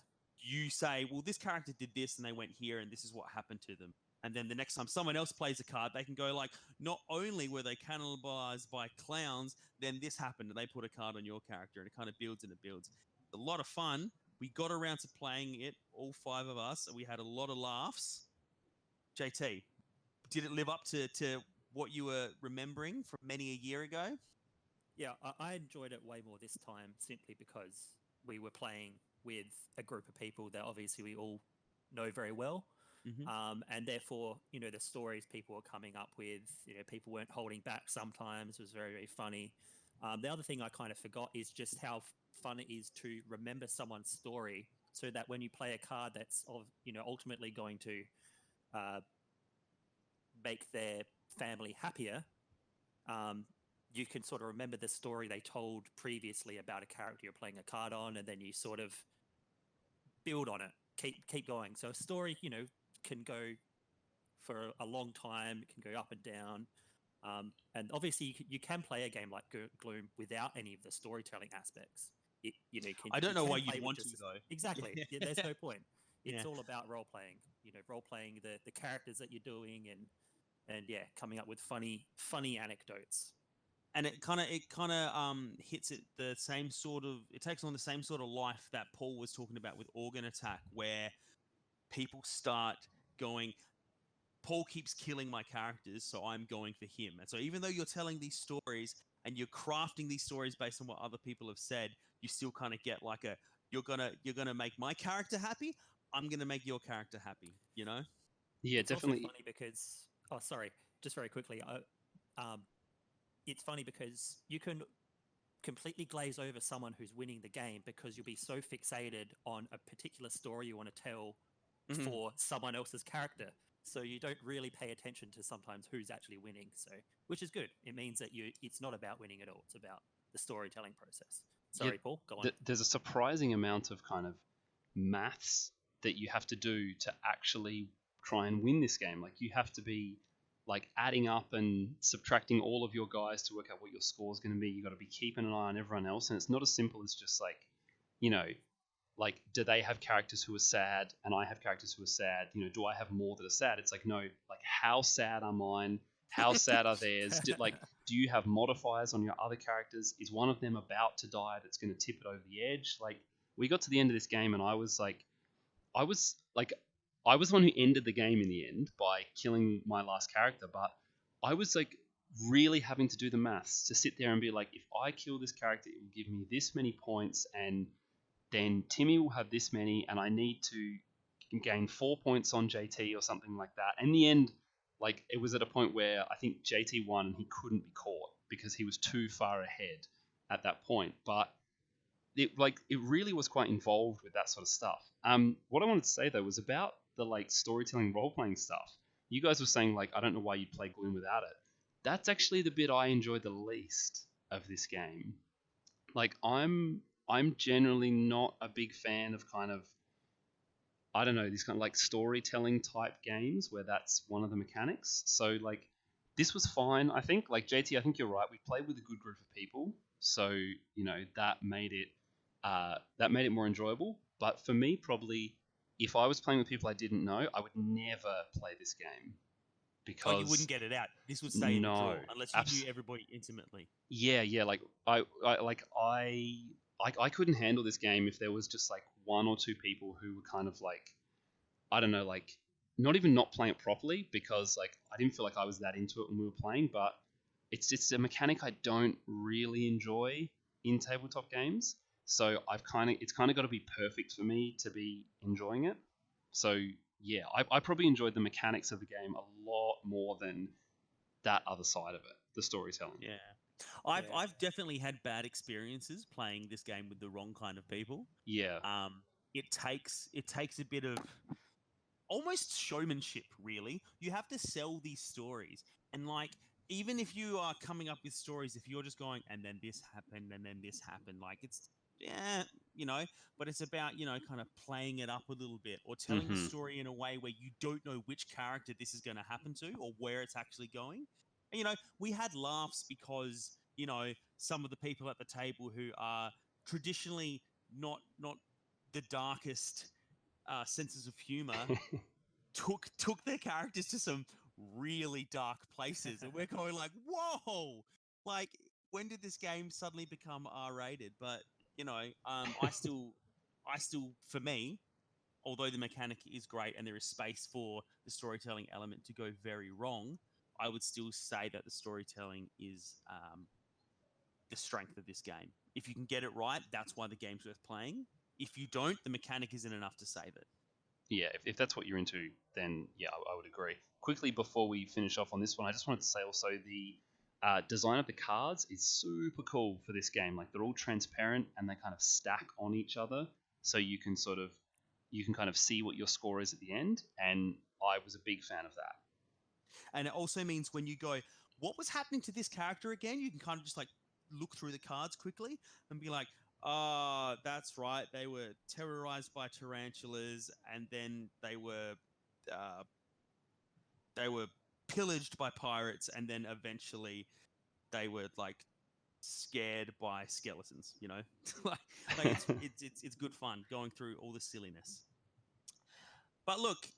you say, well, this character did this and they went here and this is what happened to them. And then the next time someone else plays a card, they can go like, not only were they cannibalized by clowns, then this happened, and they put a card on your character, and it kind of builds and it builds. It's a lot of fun. We got around to playing it, all 5 of us, and we had a lot of laughs. JT, did it live up to what you were remembering from many a year ago? Yeah, I enjoyed it way more this time, simply because we were playing with a group of people that obviously we all know very well. And therefore, the stories people were coming up with, people weren't holding back sometimes. It was very, very funny. The other thing I kind of forgot is just how fun it is to remember someone's story, so that when you play a card that's ultimately going to make their family happier, you can sort of remember the story they told previously about a character you're playing a card on, and then you sort of build on it, keep going. So a story, can go for a long time. It can go up and down. And obviously, you can play a game like Gloom without any of the storytelling aspects. I don't know why you'd want to, though. Exactly. Yeah, there's no point. It's all about role playing. Role playing the characters that you're doing, and coming up with funny anecdotes. And it kind of hits it the same sort of. It takes on the same sort of life that Paul was talking about with Organ Attack, where people start going, Paul keeps killing my characters, so I'm going for him. And so even though you're telling these stories and you're crafting these stories based on what other people have said, you still kind of get like you're gonna make my character happy, I'm gonna make your character happy, Yeah, it's definitely. also funny because, oh, sorry, just very quickly, it's funny because you can completely glaze over someone who's winning the game because you'll be so fixated on a particular story you want to tell for someone else's character. So you don't really pay attention to sometimes who's actually winning. So, which is good. It means that it's not about winning at all. It's about the storytelling process. Sorry, Paul, go on. There's a surprising amount of kind of maths that you have to do to actually try and win this game. Like you have to be like adding up and subtracting all of your guys to work out what your score is going to be. You got to be keeping an eye on everyone else, and it's not as simple as just like, you know, like do they have characters who are sad and I have characters who are sad? You know, do I have more that are sad? It's like no, like how sad are mine? How sad are theirs? Do you have modifiers on your other characters? Is one of them about to die that's going to tip it over the edge? Like we got to the end of this game and I was the one who ended the game in the end by killing my last character, but I was like really having to do the maths to sit there and be like, if I kill this character, it will give me this many points, and then Timmy will have this many, and I need to gain 4 points on JT or something like that. In the end, like it was at a point where I think JT won and he couldn't be caught because he was too far ahead at that point. But it really was quite involved with that sort of stuff. What I wanted to say though was about the like storytelling role-playing stuff. You guys were saying like I don't know why you'd play Gloom without it. That's actually the bit I enjoyed the least of this game. Like I'm generally not a big fan of kind of, I don't know, these kind of like storytelling type games where that's one of the mechanics. So like this was fine. I think like JT, I think you're right. We played with a good group of people, so you know that made it more enjoyable. But for me, probably if I was playing with people I didn't know, I would never play this game because you wouldn't get it out. This would stay in the drawer unless you knew everybody intimately. Yeah. Like I couldn't handle this game if there was just like one or two people who were kind of like, I don't know, like not even not playing it properly because like I didn't feel like I was that into it when we were playing. But it's a mechanic I don't really enjoy in tabletop games. So it's kind of got to be perfect for me to be enjoying it. So yeah, I probably enjoyed the mechanics of the game a lot more than that other side of it, the storytelling. Yeah. I've definitely had bad experiences playing this game with the wrong kind of people. Yeah. It takes a bit of almost showmanship, really. You have to sell these stories, and like even if you are coming up with stories, if you're just going and then this happened and then this happened, like it's but it's about kind of playing it up a little bit or telling the story in a way where you don't know which character this is going to happen to or where it's actually going. And, we had laughs because some of the people at the table who are traditionally not the darkest senses of humor took their characters to some really dark places, and we're going like, whoa, like when did this game suddenly become R-rated? But I still, for me, although the mechanic is great and there is space for the storytelling element to go very wrong, I would still say that the storytelling is the strength of this game. If you can get it right, that's why the game's worth playing. If you don't, the mechanic isn't enough to save it. Yeah, if that's what you're into, then yeah, I would agree. Quickly, before we finish off on this one, I just wanted to say also the design of the cards is super cool for this game. Like they're all transparent and they kind of stack on each other, so you can kind of see what your score is at the end. And I was a big fan of that. And it also means when you go, what was happening to this character again? You can kind of just like look through the cards quickly and be like, that's right. They were terrorized by tarantulas, and then they were pillaged by pirates, and then eventually they were like scared by skeletons. like it's good fun going through all the silliness. But look,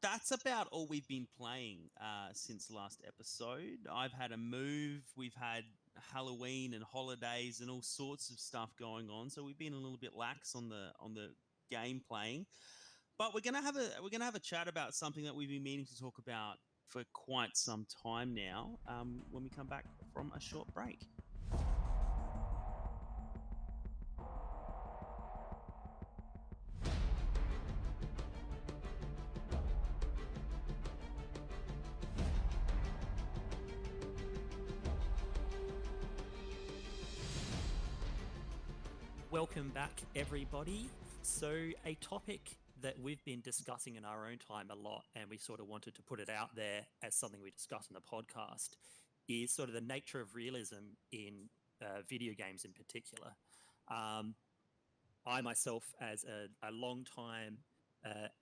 that's about all we've been playing since last episode. I've had a move. We've had Halloween and holidays and all sorts of stuff going on, so we've been a little bit lax on the game playing. But we're gonna have a chat about something that we've been meaning to talk about for quite some time now. When we come back from a short break. welcome back, everybody. So, a topic that we've been discussing in our own time a lot, and we sort of wanted to put it out there as something we discuss in the podcast, is sort of the nature of realism in video games in particular. I myself, as a long time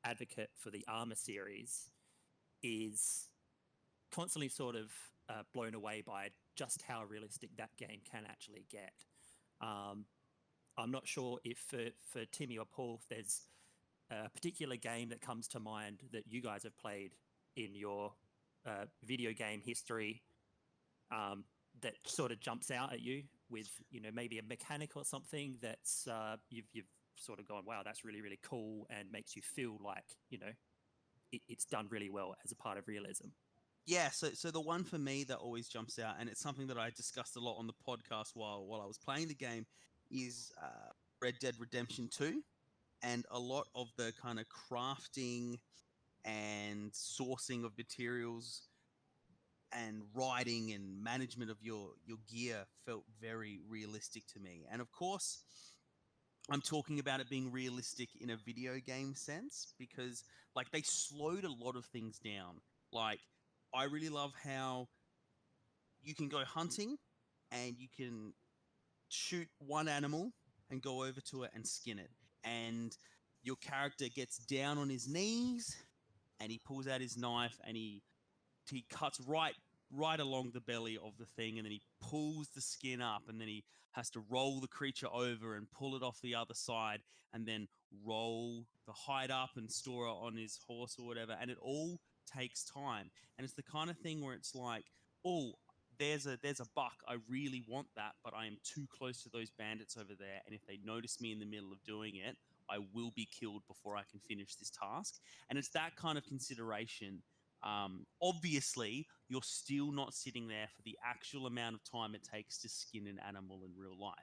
advocate for the Arma series, is constantly sort of blown away by just how realistic that game can actually get. I'm not sure if for Timmy or Paul, if there's a particular game that comes to mind that you guys have played in your video game history that sort of jumps out at you with, maybe a mechanic or something that's you've sort of gone, wow, that's really, really cool, and makes you feel like, it's done really well as a part of realism. Yeah, so the one for me that always jumps out, and it's something that I discussed a lot on the podcast while I was playing the game, is Red Dead Redemption 2, and a lot of the kind of crafting and sourcing of materials and writing and management of your gear felt very realistic to me. And of course, I'm talking about it being realistic in a video game sense, because like they slowed a lot of things down. Like, I really love how you can go hunting and you can shoot one animal and go over to it and skin it. And your character gets down on his knees and he pulls out his knife and he cuts right along the belly of the thing, and then he pulls the skin up, and then he has to roll the creature over and pull it off the other side, and then roll the hide up and store it on his horse or whatever. And it all takes time, and it's the kind of thing where it's like, oh, there's a buck, I really want that, but I am too close to those bandits over there, and if they notice me in the middle of doing it, I will be killed before I can finish this task. And it's that kind of consideration. Obviously, you're still not sitting there for the actual amount of time it takes to skin an animal in real life.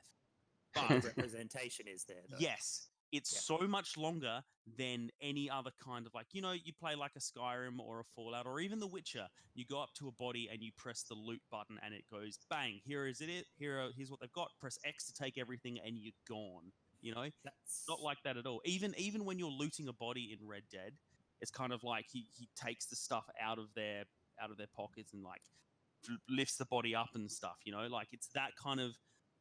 But the representation is there, though. Yes, it's so much longer than any other kind of, like, you play like a Skyrim or a Fallout or even The Witcher. You go up to a body and you press the loot button and it goes, bang, here's what they've got. Press X to take everything and you're gone. That's not like that at all. Even when you're looting a body in Red Dead, it's kind of like he takes the stuff out of their pockets and like lifts the body up and stuff. Like, it's that kind of,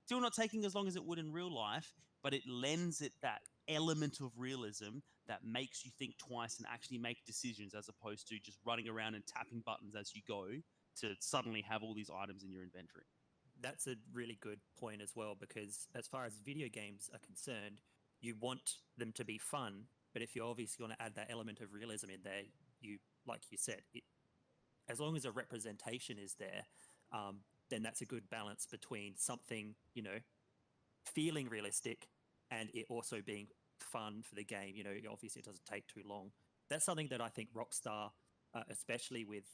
still not taking as long as it would in real life, but it lends it that element of realism that makes you think twice and actually make decisions, as opposed to just running around and tapping buttons as you go to suddenly have all these items in your inventory. That's a really good point as well, because as far as video games are concerned, you want them to be fun, but if you're obviously going to add that element of realism in there, like you said, as long as a representation is there, then that's a good balance between something, feeling realistic and it also being fun for the game. Obviously it doesn't take too long. That's something that I think Rockstar, especially with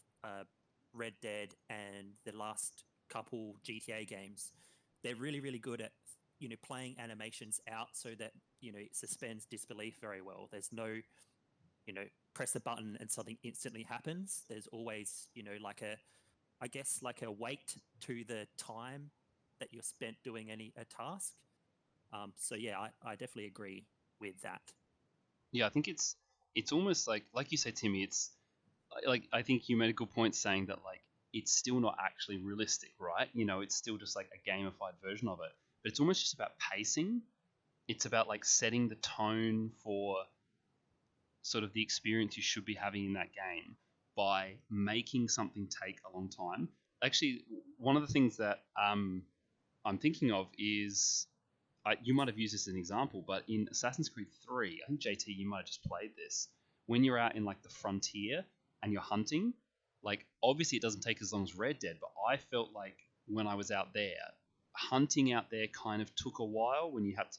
Red Dead and the last couple GTA games, they're really, really good at, playing animations out so that, it suspends disbelief very well. There's no, press the button and something instantly happens. There's always, like a weight to the time that you're spent doing a task. So yeah, I definitely agree with that. Yeah, I think it's almost like you say, Timmy. It's like, I think you made a good point saying that, like, it's still not actually realistic, right? It's still just like a gamified version of it. But it's almost just about pacing. It's about like setting the tone for sort of the experience you should be having in that game by making something take a long time. Actually, one of the things that I'm thinking of is, you might have used this as an example, but in Assassin's Creed 3, I think, JT, you might have just played this. When you're out in like the frontier and you're hunting, like, obviously it doesn't take as long as Red Dead, but I felt like when I was out there, hunting out there kind of took a while, when you had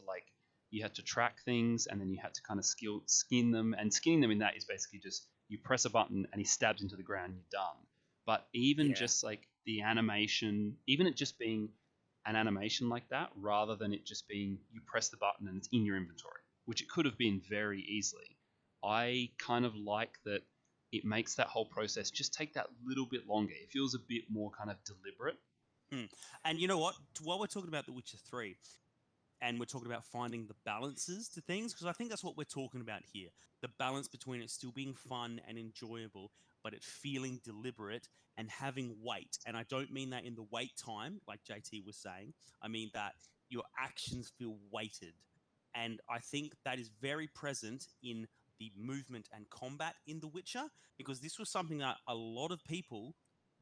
to track things and then you had to kind of skin them. And skinning them in that is basically just you press a button and he stabs into the ground and you're done. But even just like the animation, even it just being an animation like that, rather than it just being you press the button and it's in your inventory, which it could have been very easily, I kind of like that it makes that whole process just take that little bit longer. It feels a bit more kind of deliberate. And you know what? While we're talking about The Witcher 3, and we're talking about finding the balances to things, because I think that's what we're talking about here. The balance between it still being fun and enjoyable, but it feeling deliberate and having weight. And I don't mean that in the wait time, like JT was saying. I mean that your actions feel weighted. And I think that is very present in the movement and combat in The Witcher, because this was something that a lot of people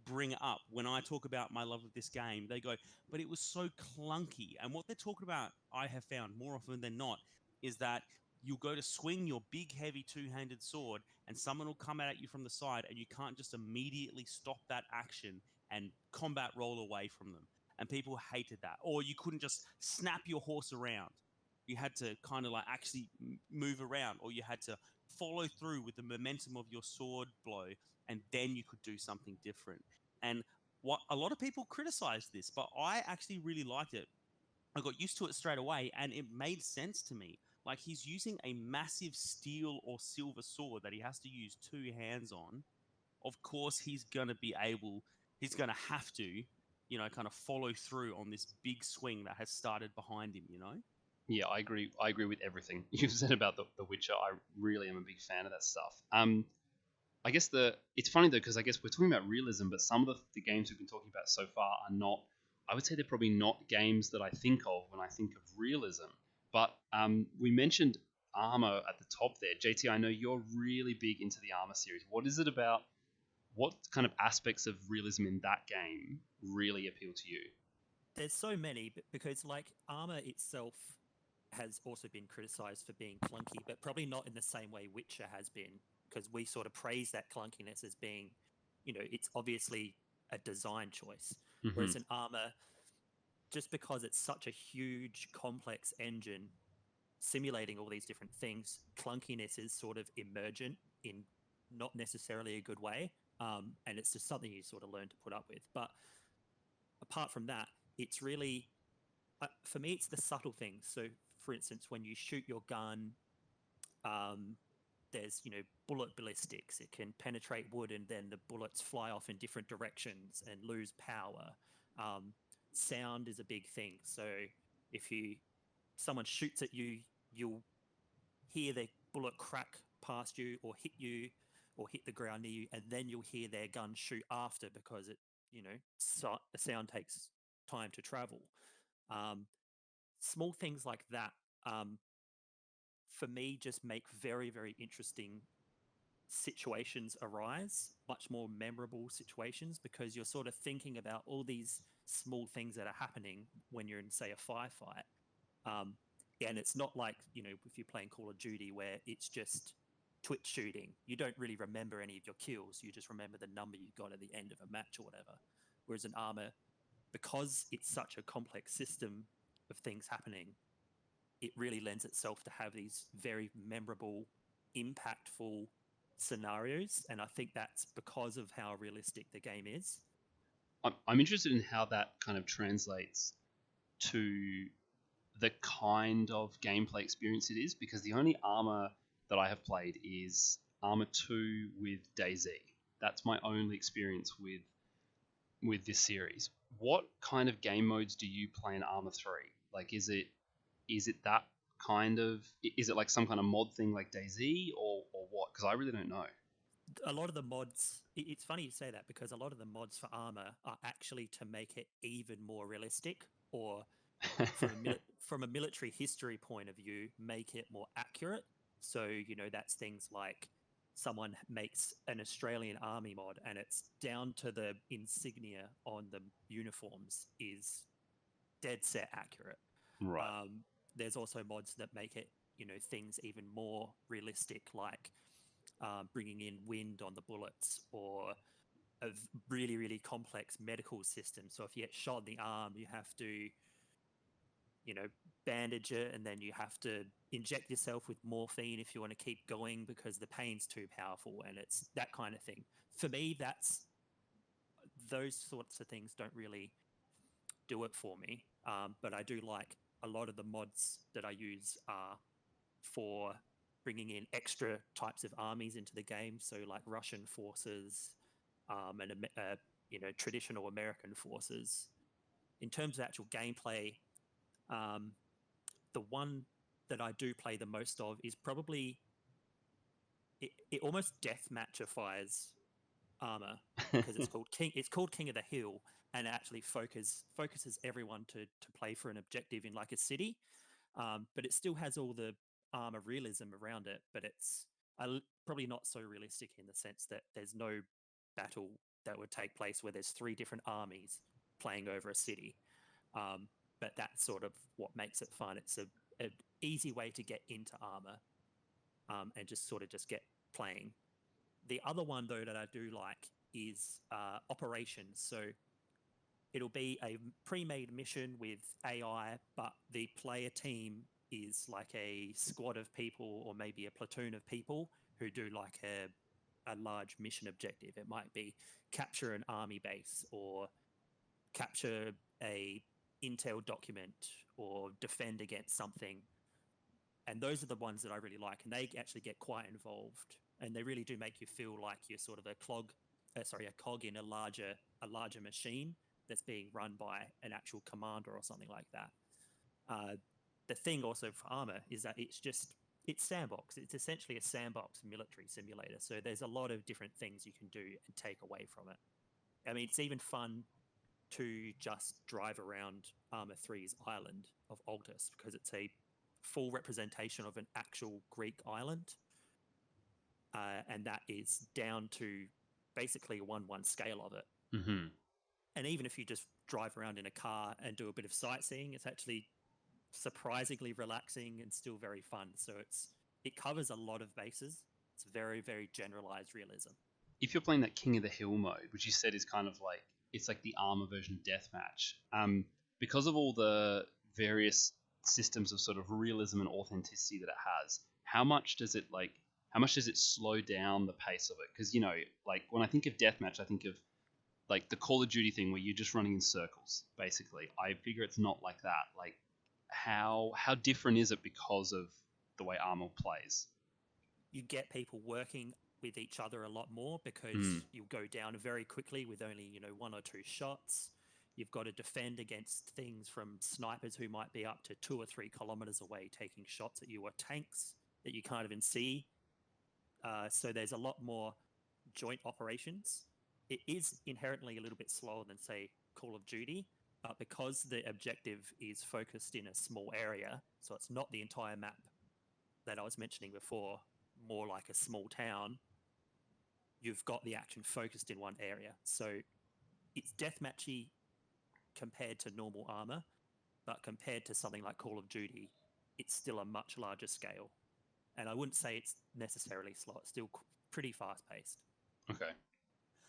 bring up when I talk about my love of this game. They go, but it was so clunky. And what they're talking about, I have found more often than not, is that you'll go to swing your big, heavy two-handed sword and someone will come at you from the side and you can't just immediately stop that action and combat roll away from them. And people hated that. Or you couldn't just snap your horse around. You had to kind of like actually move around, or you had to follow through with the momentum of your sword blow, and then you could do something different. And what a lot of people criticized this, but I actually really liked it. I got used to it straight away, and it made sense to me. Like, he's using a massive steel or silver sword that he has to use two hands on. Of course, he's going to have to, kind of follow through on this big swing that has started behind him, Yeah, I agree. I agree with everything you've said about the Witcher. I really am a big fan of that stuff. I guess it's funny though, because I guess we're talking about realism, but some of the games we've been talking about so far are not. I would say they're probably not games that I think of when I think of realism. But we mentioned Arma at the top there. JT, I know you're really big into the Arma series. What is it about? What kind of aspects of realism in that game really appeal to you? There's so many, because like Arma itself has also been criticized for being clunky, but probably not in the same way Witcher has been, because we sort of praise that clunkiness as being, it's obviously a design choice. Whereas in Arma, just because it's such a huge, complex engine simulating all these different things, clunkiness is sort of emergent in not necessarily a good way. And it's just something you sort of learn to put up with. But apart from that, it's really, for me, it's the subtle things. So, for instance, when you shoot your gun, there's bullet ballistics. It can penetrate wood, and then the bullets fly off in different directions and lose power. Sound is a big thing. So if someone shoots at you, you'll hear the bullet crack past you or hit you or hit the ground near you, and then you'll hear their gun shoot after, because the sound takes time to travel. Small things like that, for me, just make very, very interesting situations arise, much more memorable situations, because you're sort of thinking about all these small things that are happening when you're in, say, a firefight. And it's not like, if you're playing Call of Duty, where it's just twitch shooting. You don't really remember any of your kills. You just remember the number you got at the end of a match or whatever. Whereas in Arma, because it's such a complex system of things happening, it really lends itself to have these very memorable, impactful scenarios. And I think that's because of how realistic the game is. I'm interested in how that kind of translates to the kind of gameplay experience it is, because the only Arma that I have played is Arma 2 with DayZ. That's my only experience with this series. What kind of game modes do you play in Arma 3? Like, is it that kind of, is it like some kind of mod thing like DayZ, or what? Because I really don't know. A lot of the mods, it's funny you say that, because a lot of the mods for Arma are actually to make it even more realistic, or from a military history point of view, make it more accurate. So, that's things like someone makes an Australian Army mod and it's down to the insignia on the uniforms is dead set accurate. Right. There's also mods that make it, things even more realistic, like bringing in wind on the bullets, or a really, really complex medical system. So if you get shot in the arm, you have to, bandage it, and then you have to inject yourself with morphine if you want to keep going because the pain's too powerful, and it's that kind of thing. For me, those sorts of things don't really do it for me. But I do like a lot of the mods that I use are for bringing in extra types of armies into the game. So like Russian forces, and traditional American forces. In terms of actual gameplay, the one that I do play the most of is probably it almost deathmatchifies Arma because it's called King. It's called King of the Hill, and it actually focuses everyone to play for an objective in like a city. But it still has all the Arma realism around it, but it's probably not so realistic in the sense that there's no battle that would take place where there's 3 different armies playing over a city. But that's sort of what makes it fun. It's a easy way to get into Arma and just sort of just get playing. The other one though that I do like is Operations. So it'll be a pre-made mission with AI, but the player team is like a squad of people or maybe a platoon of people who do like a large mission objective. It might be capture an army base or capture a intel document or defend against something. And those are the ones that I really like, and they actually get quite involved, and they really do make you feel like you're sort of a cog in a larger machine that's being run by an actual commander or something like that. The thing also for Arma is that it's sandbox. It's essentially a sandbox military simulator. So there's a lot of different things you can do and take away from it. I mean, it's even fun to just drive around Arma 3's island of Altus because it's a full representation of an actual Greek island. And that is down to basically a 1:1 scale of it. Mm-hmm. And even if you just drive around in a car and do a bit of sightseeing, it's actually surprisingly relaxing and still very fun. So it covers a lot of bases. It's very, very generalized realism. If you're playing that King of the Hill mode, which you said is kind of like, it's like the Arma version of Deathmatch, because of all the various systems of sort of realism and authenticity that it has, how much does it slow down the pace of it? Because, you know, like when I think of Deathmatch, I think of like the Call of Duty thing where you're just running in circles, basically. I figure it's not like that. Like, how different is it because of the way Arma plays? You get people working with each other a lot more because you'll go down very quickly with only 1 or 2 shots. You've got to defend against things from snipers who might be up to 2 or 3 kilometers away taking shots at you, or tanks that you can't even see. So there's a lot more joint operations. It is inherently a little bit slower than, say, Call of Duty, but because the objective is focused in a small area, so it's not the entire map that I was mentioning before, more like a small town, you've got the action focused in one area. So it's deathmatchy compared to normal Arma, but compared to something like Call of Duty, it's still a much larger scale. And I wouldn't say it's necessarily slow. It's still pretty fast-paced. Okay.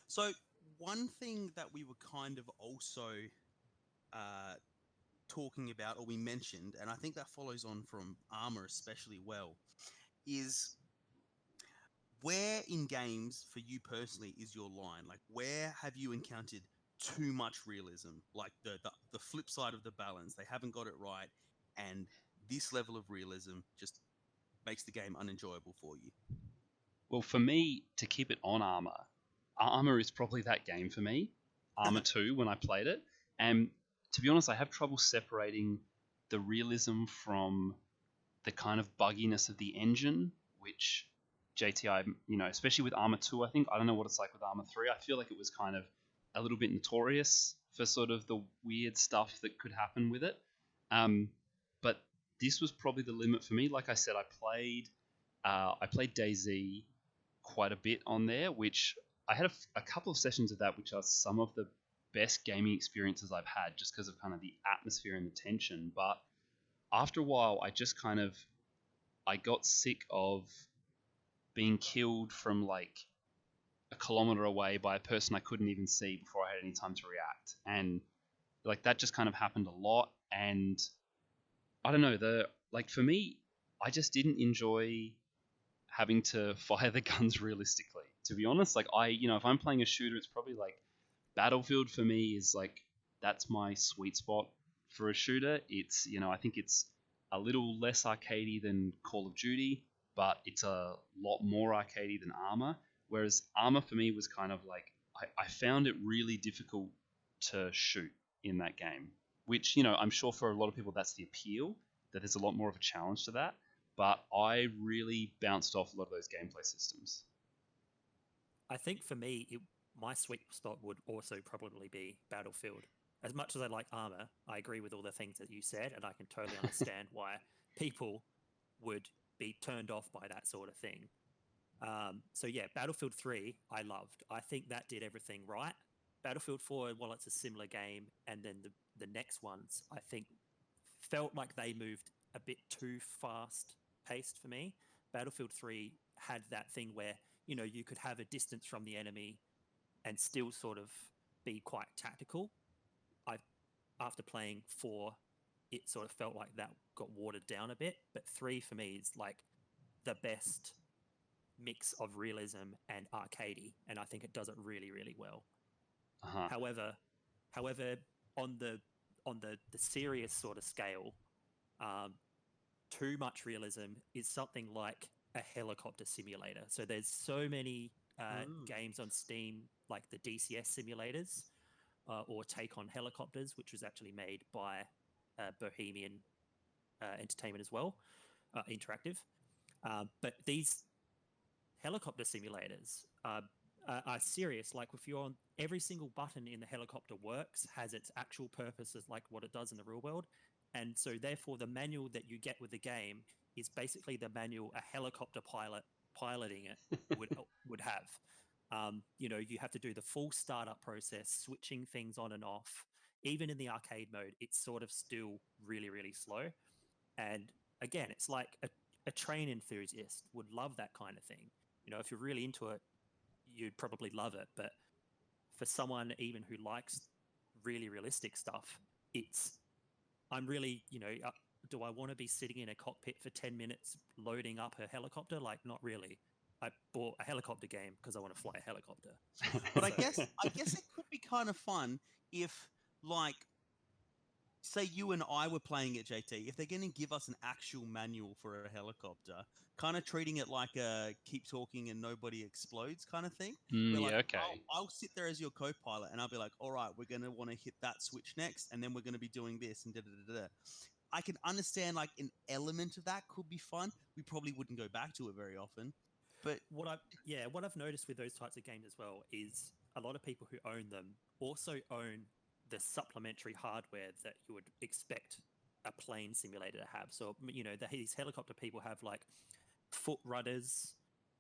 So one thing that we were kind of also talking about, or we mentioned, and I think that follows on from Arma especially well, is where in games for you personally is your line? Like, where have you encountered too much realism? Like the flip side of the balance. They haven't got it right, and this level of realism just makes the game unenjoyable for you. Well, for me, to keep it on Arma is probably that game for me. Arma 2 when I played it. And to be honest, I have trouble separating the realism from the kind of bugginess of the engine, which JTI, especially with Arma 2, I think. I don't know what it's like with Arma 3. I feel like it was kind of a little bit notorious for sort of the weird stuff that could happen with it. But this was probably the limit for me. Like I said, I played DayZ quite a bit on there, which I had a couple of sessions of that, which are some of the best gaming experiences I've had, just because of kind of the atmosphere and the tension. But after a while, I got sick of being killed from like a kilometer away by a person I couldn't even see before I had any time to react, and like that just kind of happened a lot. And I don't know, for me, I just didn't enjoy having to fire the guns realistically, to be honest. Like if I'm playing a shooter, it's probably like Battlefield for me is like, that's my sweet spot for a shooter. It's, I think it's a little less arcadey than Call of Duty, but it's a lot more arcadey than Arma. Whereas Arma for me was kind of like, I found it really difficult to shoot in that game, which, I'm sure for a lot of people that's the appeal. that there's a lot more of a challenge to that. But I really bounced off a lot of those gameplay systems. I think for me, my sweet spot would also probably be Battlefield. As much as I like Arma, I agree with all the things that you said, and I can totally understand why people would be turned off by that sort of thing. So yeah, Battlefield 3, I loved. I think that did everything right. Battlefield 4, while it's a similar game, and then the next ones, I think felt like they moved a bit too fast paced for me. Battlefield 3 had that thing where, you could have a distance from the enemy and still sort of be quite tactical. After playing 4, it sort of felt like that got watered down a bit. But 3 for me is like the best mix of realism and arcadey, and I think it does it really, really well. Uh-huh. However, on the serious sort of scale, too much realism is something like a helicopter simulator. So there's so many games on Steam, like the DCS simulators, or Take on Helicopters, which was actually made by Bohemian Entertainment as well, Interactive. But these helicopter simulators are serious. Like if you're on, every single button in the helicopter works, has its actual purpose as like what it does in the real world. And so therefore the manual that you get with the game is basically the manual a helicopter pilot piloting it would have. You have to do the full startup process, switching things on and off. Even in the arcade mode, it's sort of still really, really slow. And again, it's like a train enthusiast would love that kind of thing. If you're really into it, you'd probably love it. But for someone even who likes really realistic stuff, I'm really, do I want to be sitting in a cockpit for 10 minutes loading up a helicopter? Like, not really. I bought a helicopter game because I want to fly a helicopter. But I guess it could be kind of fun if, like, say you and I were playing it, JT, if they're going to give us an actual manual for a helicopter, kind of treating it like a keep talking and nobody explodes kind of thing. Yeah, like, okay. I'll sit there as your co-pilot and I'll be like, all right, we're going to want to hit that switch next, and then we're going to be doing this and da-da-da-da. I can understand like an element of that could be fun. We probably wouldn't go back to it very often. But what I've noticed with those types of games as well is a lot of people who own them also own the supplementary hardware that you would expect a plane simulator to have. So these helicopter people have like foot rudders.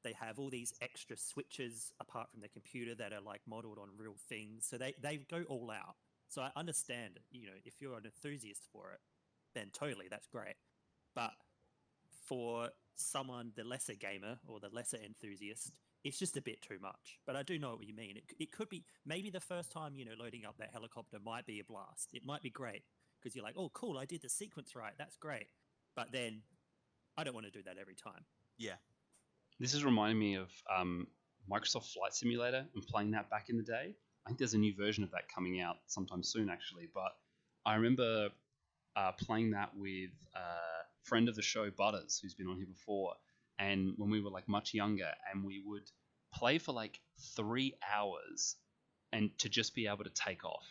They have all these extra switches apart from the computer that are like modeled on real things. So they go all out. So I understand, if you're an enthusiast for it, then totally that's great. But for someone, the lesser gamer or the lesser enthusiast, it's just a bit too much. But I do know what you mean. It could be, maybe the first time, loading up that helicopter might be a blast. It might be great because you're like, oh, cool, I did the sequence right. That's great. But then I don't want to do that every time. yeah. This is reminding me of Microsoft Flight Simulator and playing that back in the day. I think there's a new version of that coming out sometime soon, actually. But I remember playing that with a friend of the show, Butters, who's been on here before. And when we were like much younger, and we would play for like 3 hours and to just be able to take off.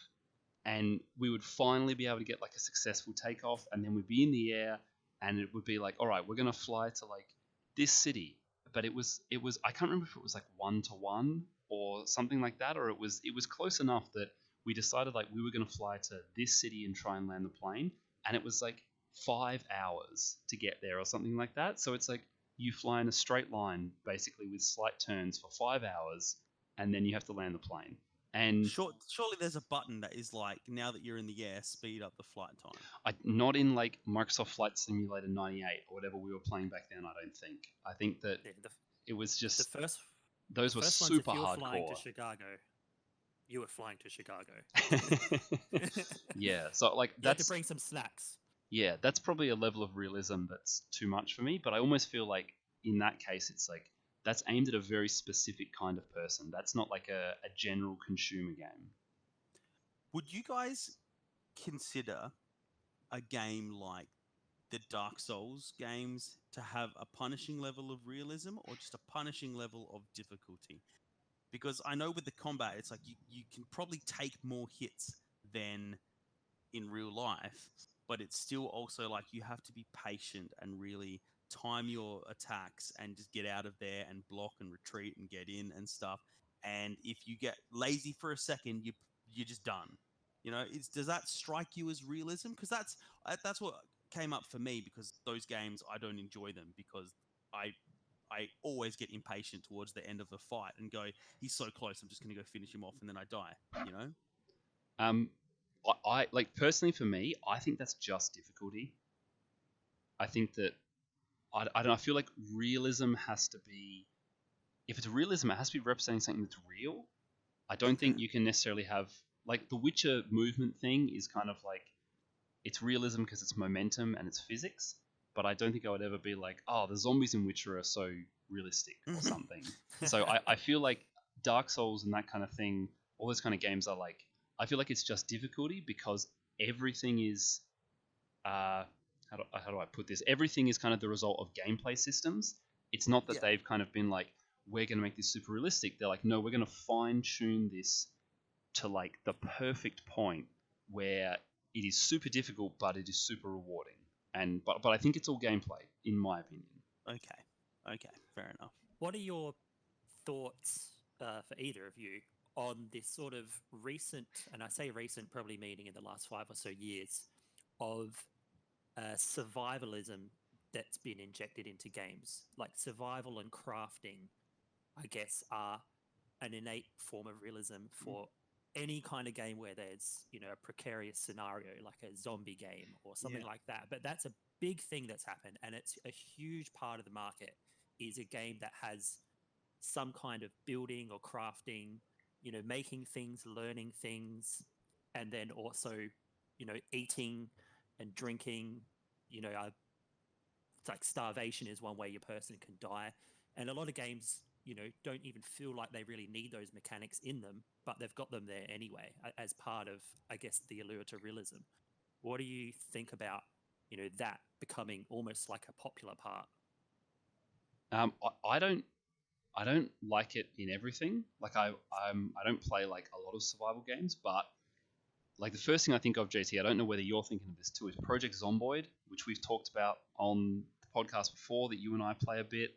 And we would finally be able to get like a successful takeoff, and then we'd be in the air, and it would be like, all right, we're gonna fly to like this city. But it was I can't remember if it was like 1-to-1 or something like that, or it was close enough that we decided like we were gonna fly to this city and try and land the plane, and it was like 5 hours to get there or something like that. So it's like you fly in a straight line basically with slight turns for 5 hours, and then you have to land the plane. And surely there's a button that is like, now that you're in the air, speed up the flight time. Not in like Microsoft Flight Simulator 98 or whatever we were playing back then. I don't think. I think that it was just those were super hardcore. Flying to Chicago, you were flying to Chicago. Yeah, so like you had to bring some snacks. Yeah, that's probably a level of realism that's too much for me. But I almost feel like in that case, it's like that's aimed at a very specific kind of person. That's not like a general consumer game. Would you guys consider a game like the Dark Souls games to have a punishing level of realism or just a punishing level of difficulty? Because I know with the combat, it's like you can probably take more hits than in real life. but it's still also like you have to be patient and really time your attacks and just get out of there and block and retreat and get in and stuff. And if you get lazy for a second, you're just done. Does that strike you as realism? Because that's what came up for me, because those games I don't enjoy them because I always get impatient towards the end of a fight and go, he's so close, I'm just going to go finish him off, and then I die. I like, personally for me, I think that's just difficulty. I think that I don't know. I feel like realism has to be, if it's realism, it has to be representing something that's real. I don't think you can necessarily have, like, the Witcher movement thing is kind of like, it's realism because it's momentum and it's physics, but I don't think I would ever be like, oh, the zombies in Witcher are so realistic or something. So I feel like Dark Souls and that kind of thing, all those kind of games are like, I feel like it's just difficulty because everything is, how do I put this? Everything is kind of the result of gameplay systems. It's not that they've kind of been like, we're going to make this super realistic. They're like, no, we're going to fine tune this to like the perfect point where it is super difficult, but it is super rewarding. And but I think it's all gameplay, in my opinion. Okay, fair enough. What are your thoughts for either of you on this sort of recent, and I say recent, probably meaning in the last 5 or so years, of survivalism that's been injected into games? Like survival and crafting, I guess, are an innate form of realism for any kind of game where there's, a precarious scenario, like a zombie game or something like that. But that's a big thing that's happened, and it's a huge part of the market, is a game that has some kind of building or crafting, making things, learning things, and then also, eating and drinking. It's like starvation is one way your person can die. And a lot of games, don't even feel like they really need those mechanics in them, but they've got them there anyway, as part of, I guess, the allure to realism. What do you think about, that becoming almost like a popular part? I don't like it in everything. Like I don't play like a lot of survival games, but like the first thing I think of, JT, I don't know whether you're thinking of this too, is Project Zomboid, which we've talked about on the podcast before, that you and I play a bit.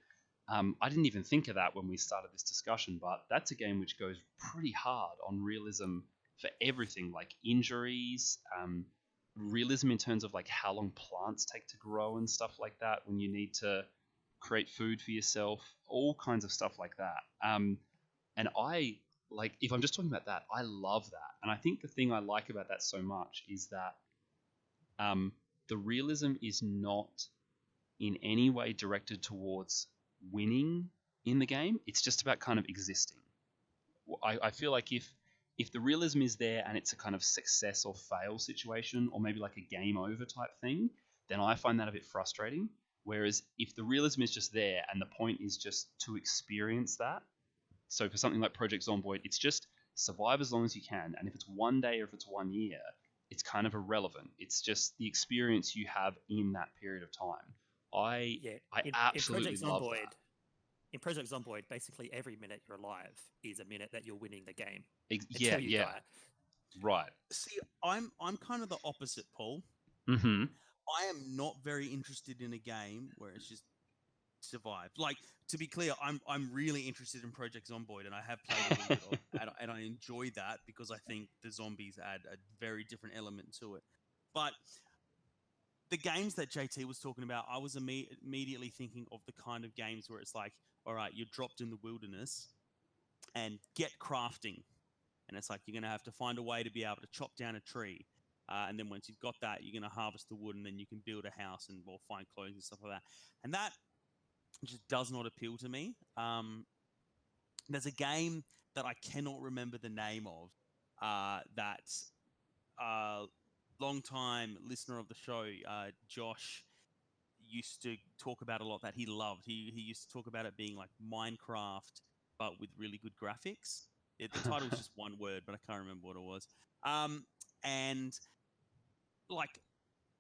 I didn't even think of that when we started this discussion, but that's a game which goes pretty hard on realism for everything, like injuries, realism in terms of like how long plants take to grow and stuff like that when you need to create food for yourself, all kinds of stuff like that. And I, like, if I'm just talking about that, I love that. And I think the thing I like about that so much is that the realism is not in any way directed towards winning in the game. It's just about kind of existing. I feel like if the realism is there and it's a kind of success or fail situation, or maybe like a game over type thing, then I find that a bit frustrating. Whereas if the realism is just there and the point is just to experience that, so for something like Project Zomboid, it's just survive as long as you can, and if it's 1 day or if it's 1 year, it's kind of irrelevant. It's just the experience you have in that period of time. I absolutely love that. In Project Zomboid, basically every minute you're alive is a minute that you're winning the game. Yeah. Die. Right. See, I'm kind of the opposite, Paul. Mm-hmm. I am not very interested in a game where it's just survive. Like, to be clear, I'm really interested in Project Zomboid, and I have played a little bit of, and I enjoy that because I think the zombies add a very different element to it. But the games that JT was talking about, I was immediately thinking of the kind of games where it's like, all right, you're dropped in the wilderness and get crafting. And it's like, you're going to have to find a way to be able to chop down a tree. And then once you've got that, you're going to harvest the wood, and then you can build a house and find clothes and stuff like that. And that just does not appeal to me. There's a game that I cannot remember the name of that long-time listener of the show, Josh, used to talk about a lot that he loved. He used to talk about it being like Minecraft, but with really good graphics. The title was just one word, but I can't remember what it was. And like,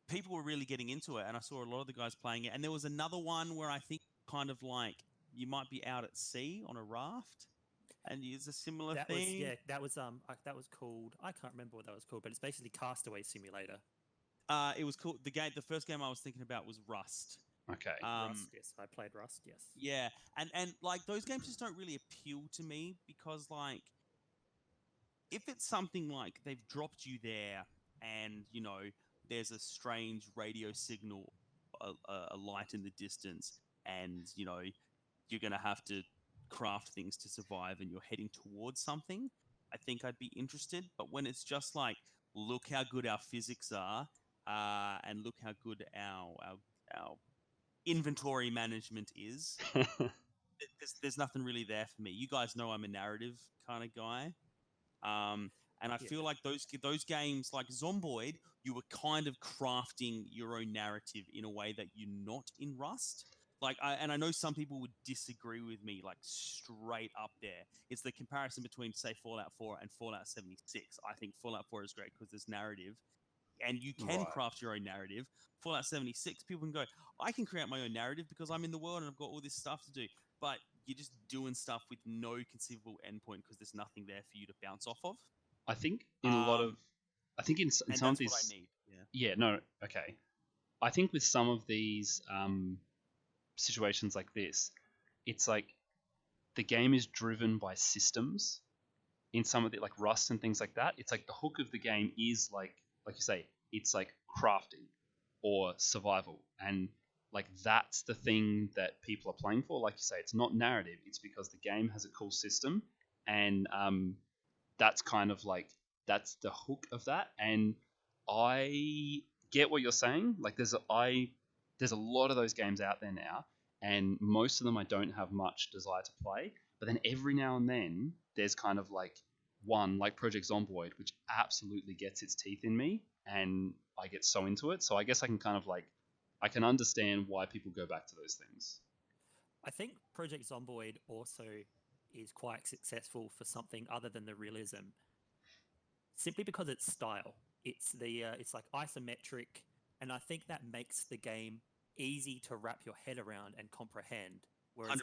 people were really getting into it, and I saw a lot of the guys playing it. And there was another one where I think kind of like you might be out at sea on a raft, and it's a similar thing. That was called, I can't remember what that was called, but it's basically Castaway Simulator. It was called the first game I was thinking about was Rust. Okay. Rust, yes, I played Rust, yes. Yeah, and like those games just don't really appeal to me because like if it's something like they've dropped you there and there's a strange radio signal, a light in the distance, and you're gonna have to craft things to survive and you're heading towards something, I think I'd be interested. But when it's just like, look how good our physics are, and look how good our inventory management is, there's nothing really there for me. You guys know I'm a narrative kind of guy. And I feel like those games like Zomboid, you were kind of crafting your own narrative in a way that you're not in Rust. Like, I know some people would disagree with me, like straight up there. It's the comparison between, say, Fallout 4 and Fallout 76. I think Fallout 4 is great because there's narrative, and you can craft your own narrative. Fallout 76, people can go, I can create my own narrative because I'm in the world and I've got all this stuff to do. But you're just doing stuff with no conceivable endpoint because there's nothing there for you to bounce off of. I think in a lot of, I think in some of these, what I need. Yeah, no, okay. I think with some of these situations like this, it's like the game is driven by systems. In some of the like Rust and things like that, it's like the hook of the game is like you say, it's like crafting or survival, and like that's the thing that people are playing for. Like you say, it's not narrative. It's because the game has a cool system, and that's kind of like that's the hook of that. And I get what you're saying. Like there's a lot of those games out there now, and most of them I don't have much desire to play. But then every now and then there's kind of like one like Project Zomboid, which absolutely gets its teeth in me, and I get so into it. So I guess I can kind of like I can understand why people go back to those things. I think Project Zomboid also is quite successful for something other than the realism, simply because it's style. It's like isometric, and I think that makes the game easy to wrap your head around and comprehend. Whereas 100%.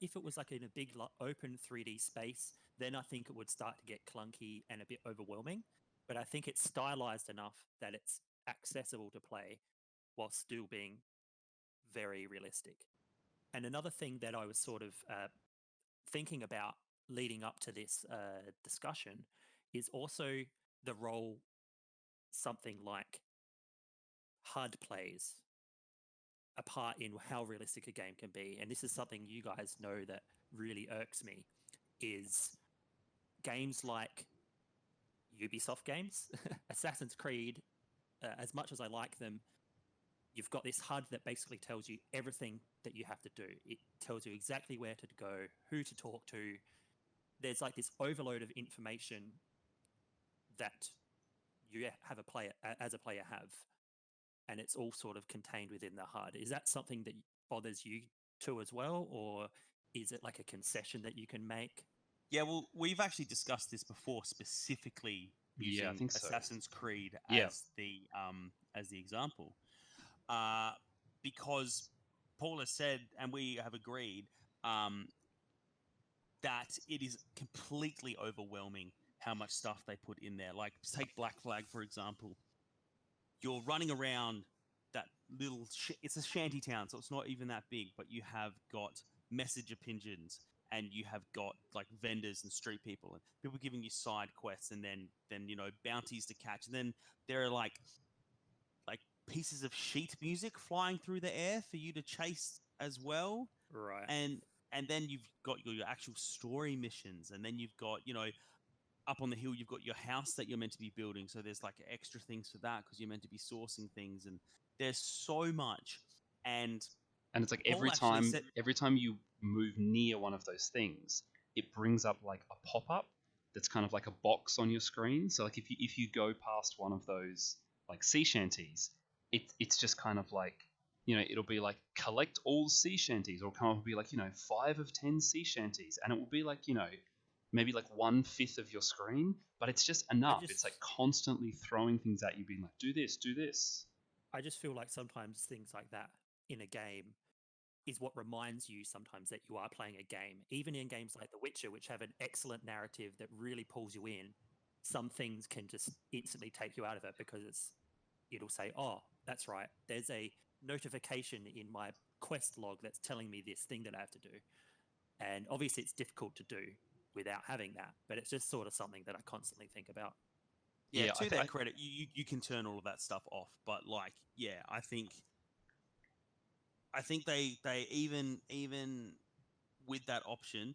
if it was like in a big open 3D space, then I think it would start to get clunky and a bit overwhelming. But I think it's stylized enough that it's accessible to play while still being very realistic. And another thing that I was sort of thinking about leading up to this discussion is also the role something like HUD plays a part in how realistic a game can be. And this is something you guys know that really irks me, is games like Ubisoft games, Assassin's Creed, as much as I like them, you've got this HUD that basically tells you everything that you have to do. It tells you exactly where to go, who to talk to. There's like this overload of information that you have as a player have, and it's all sort of contained within the HUD. Is that something that bothers you too as well, or is it like a concession that you can make? Yeah, well, we've actually discussed this before, specifically using I think so. Assassin's Creed Yeah. as the example, because Paul has said, and we have agreed, that it is completely overwhelming how much stuff they put in there. Like, take Black Flag, for example. You're running around that little... it's a shanty town, so it's not even that big, but you have got messenger pigeons, and you have got, like, vendors and street people, and people giving you side quests, and then bounties to catch. And then there are, like pieces of sheet music flying through the air for you to chase as well. Right. And then you've got your actual story missions, and then you've got, up on the hill, you've got your house that you're meant to be building. So there's like extra things for that because you're meant to be sourcing things, and there's so much. And it's like Paul every time you move near one of those things, it brings up like a pop-up that's kind of like a box on your screen. So like if you go past one of those like sea shanties, it's just kind of like, it'll be like collect all sea shanties, or come up and be like, 5 of 10 sea shanties, and it will be like, maybe like 1/5 of your screen, but it's just enough. It's like constantly throwing things at you, being like, do this, do this. I just feel like sometimes things like that in a game is what reminds you sometimes that you are playing a game. Even in games like The Witcher, which have an excellent narrative that really pulls you in, some things can just instantly take you out of it because it's it'll say, oh, that's right, there's a notification in my quest log that's telling me this thing that I have to do. And obviously it's difficult to do without having that, but it's just sort of something that I constantly think about. Yeah, Yeah, to their credit, you can turn all of that stuff off, but like, yeah, I think they even with that option,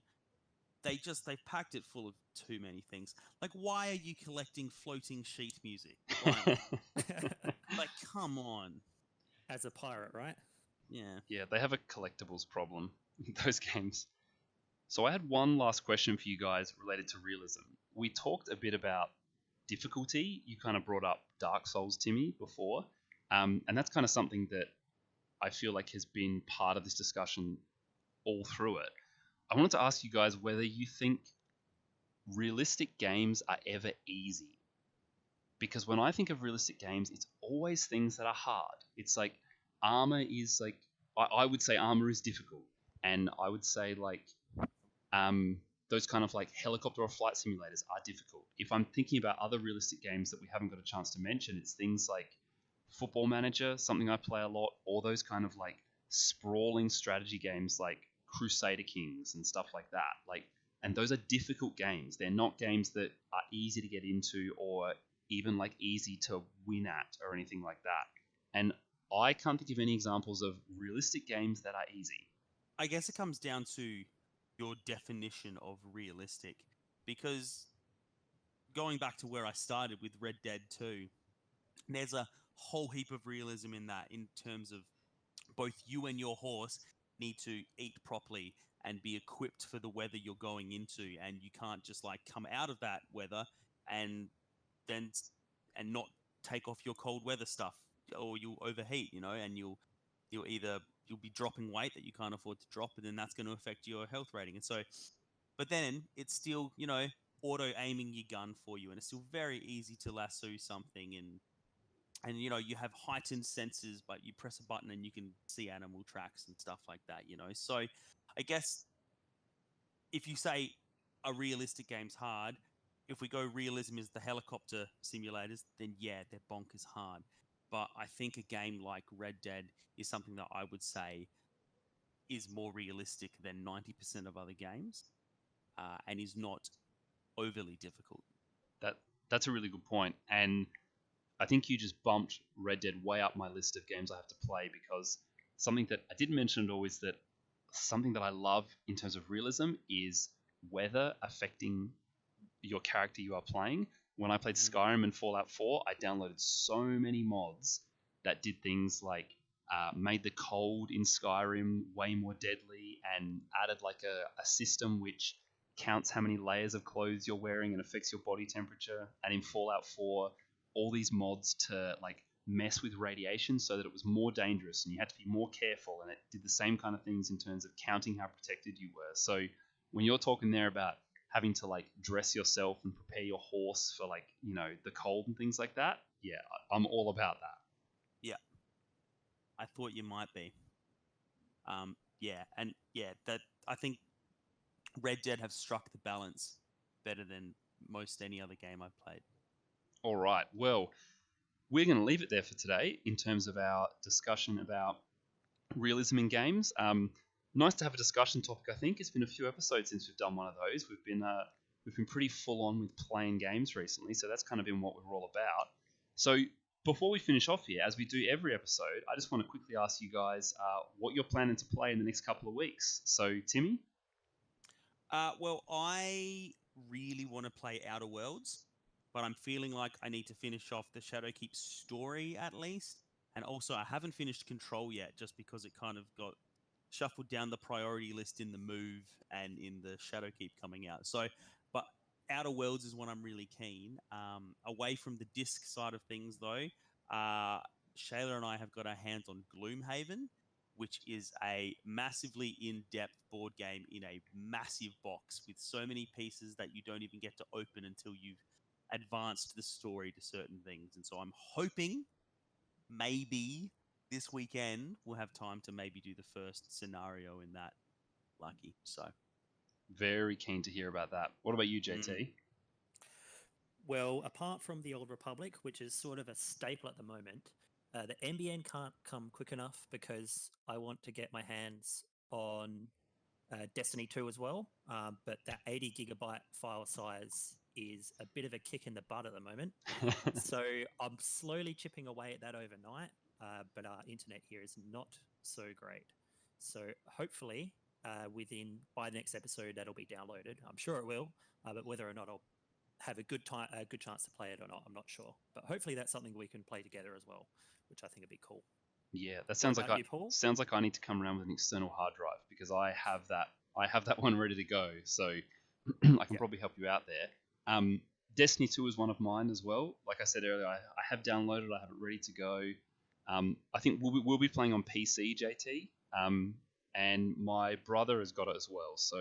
they've packed it full of too many things. Like, why are you collecting floating sheet music? Like come on. As a pirate, right? Yeah. Yeah, they have a collectibles problem in those games. So I had one last question for you guys related to realism. We talked a bit about difficulty. You kind of brought up Dark Souls, Timmy, before. And that's kind of something that I feel like has been part of this discussion all through it. I wanted to ask you guys whether you think realistic games are ever easy. Because when I think of realistic games, it's always things that are hard. It's like Arma is like, I would say Arma is difficult. And I would say like those kind of like helicopter or flight simulators are difficult. If I'm thinking about other realistic games that we haven't got a chance to mention, it's things like Football Manager, something I play a lot, or those kind of like sprawling strategy games like Crusader Kings and stuff like that. Like, and those are difficult games. They're not games that are easy to get into or even like easy to win at or anything like that. And I can't think of any examples of realistic games that are easy. I guess it comes down to your definition of realistic, because going back to where I started with Red Dead 2, there's a whole heap of realism in that, in terms of both you and your horse need to eat properly and be equipped for the weather you're going into, and you can't just like come out of that weather and then and not take off your cold weather stuff, or you'll overheat, and you'll be dropping weight that you can't afford to drop, and then that's going to affect your health rating. And so, but then it's still, auto aiming your gun for you, and it's still very easy to lasso something, and you have heightened senses, but you press a button and you can see animal tracks and stuff like that. So I guess if you say a realistic game's hard, if we go realism is the helicopter simulators, then yeah, they're bonkers hard. But I think a game like Red Dead is something that I would say is more realistic than 90% of other games, and is not overly difficult. That's a really good point. And I think you just bumped Red Dead way up my list of games I have to play, because something that I didn't mention at all is that something that I love in terms of realism is weather affecting your character you are playing. When I played Skyrim and Fallout 4, I downloaded so many mods that did things like made the cold in Skyrim way more deadly, and added like a system which counts how many layers of clothes you're wearing and affects your body temperature. And in Fallout 4, all these mods to like mess with radiation so that it was more dangerous and you had to be more careful, and it did the same kind of things in terms of counting how protected you were. So when you're talking there about having to like dress yourself and prepare your horse for like, the cold and things like that, yeah, I'm all about that. Yeah, I thought you might be. That I think Red Dead have struck the balance better than most any other game I've played. All right, well, we're going to leave it there for today in terms of our discussion about realism in games. Nice to have a discussion topic. I think it's been a few episodes since we've done one of those. We've been pretty full on with playing games recently, so that's kind of been what we're all about. So before we finish off here, as we do every episode, I just want to quickly ask you guys what you're planning to play in the next couple of weeks. So Timmy? Well, I really want to play Outer Worlds, but I'm feeling like I need to finish off the Shadowkeep story at least. And also, I haven't finished Control yet, just because it kind of got shuffled down the priority list in the move and in the Shadowkeep coming out. So, but Outer Worlds is one I'm really keen. Away from the disc side of things, though, Shayla and I have got our hands on Gloomhaven, which is a massively in-depth board game in a massive box with so many pieces that you don't even get to open until you've advanced the story to certain things. And so I'm hoping maybe this weekend we'll have time to maybe do the first scenario in that, Lucky. So very keen to hear about that. What about you, JT? Well, apart from the Old Republic, which is sort of a staple at the moment, the NBN can't come quick enough because I want to get my hands on Destiny 2 as well. But that 80 gigabyte file size is a bit of a kick in the butt at the moment. So I'm slowly chipping away at that overnight, but our internet here is not so great. So hopefully, by the next episode, that'll be downloaded. I'm sure it will, but whether or not I'll have a good chance to play it or not, I'm not sure. But hopefully, that's something we can play together as well, which I think would be cool. Yeah, that sounds like sounds like I need to come around with an external hard drive because I have that one ready to go. So I can probably help you out there. Destiny 2 is one of mine as well. Like I said earlier, I have downloaded. I have it ready to go. I think we'll be playing on PC, JT. And my brother has got it as well. So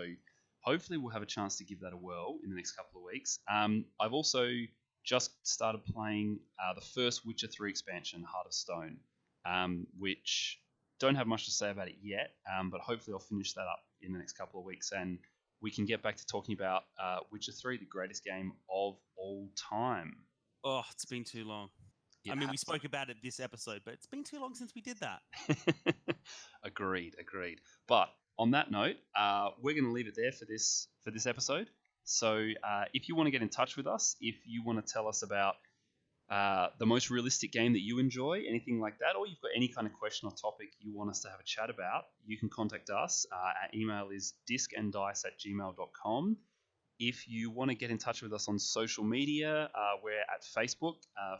hopefully we'll have a chance to give that a whirl in the next couple of weeks. I've also just started playing the first Witcher 3 expansion, Heart of Stone, which don't have much to say about it yet, but hopefully I'll finish that up in the next couple of weeks and we can get back to talking about Witcher 3, the greatest game of all time. Oh, it's been too long. I mean, we spoke about it this episode, but it's been too long since we did that. Agreed. But on that note, we're going to leave it there for this episode. So if you want to get in touch with us, if you want to tell us about the most realistic game that you enjoy, anything like that, or you've got any kind of question or topic you want us to have a chat about, you can contact us. Our email is diskanddice@gmail.com. If you want to get in touch with us on social media, we're at Facebook,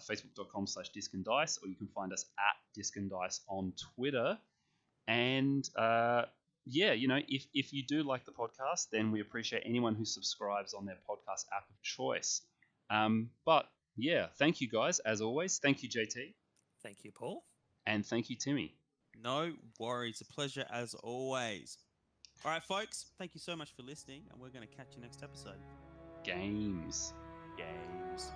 facebook.com/diskanddice, or you can find us at diskanddice on Twitter. And if you do like the podcast, then we appreciate anyone who subscribes on their podcast app of choice. But yeah, thank you guys, as always. Thank you, JT. Thank you, Paul. And thank you, Timmy. No worries. A pleasure as always. All right, folks, thank you so much for listening, and we're going to catch you next episode. Games. Games.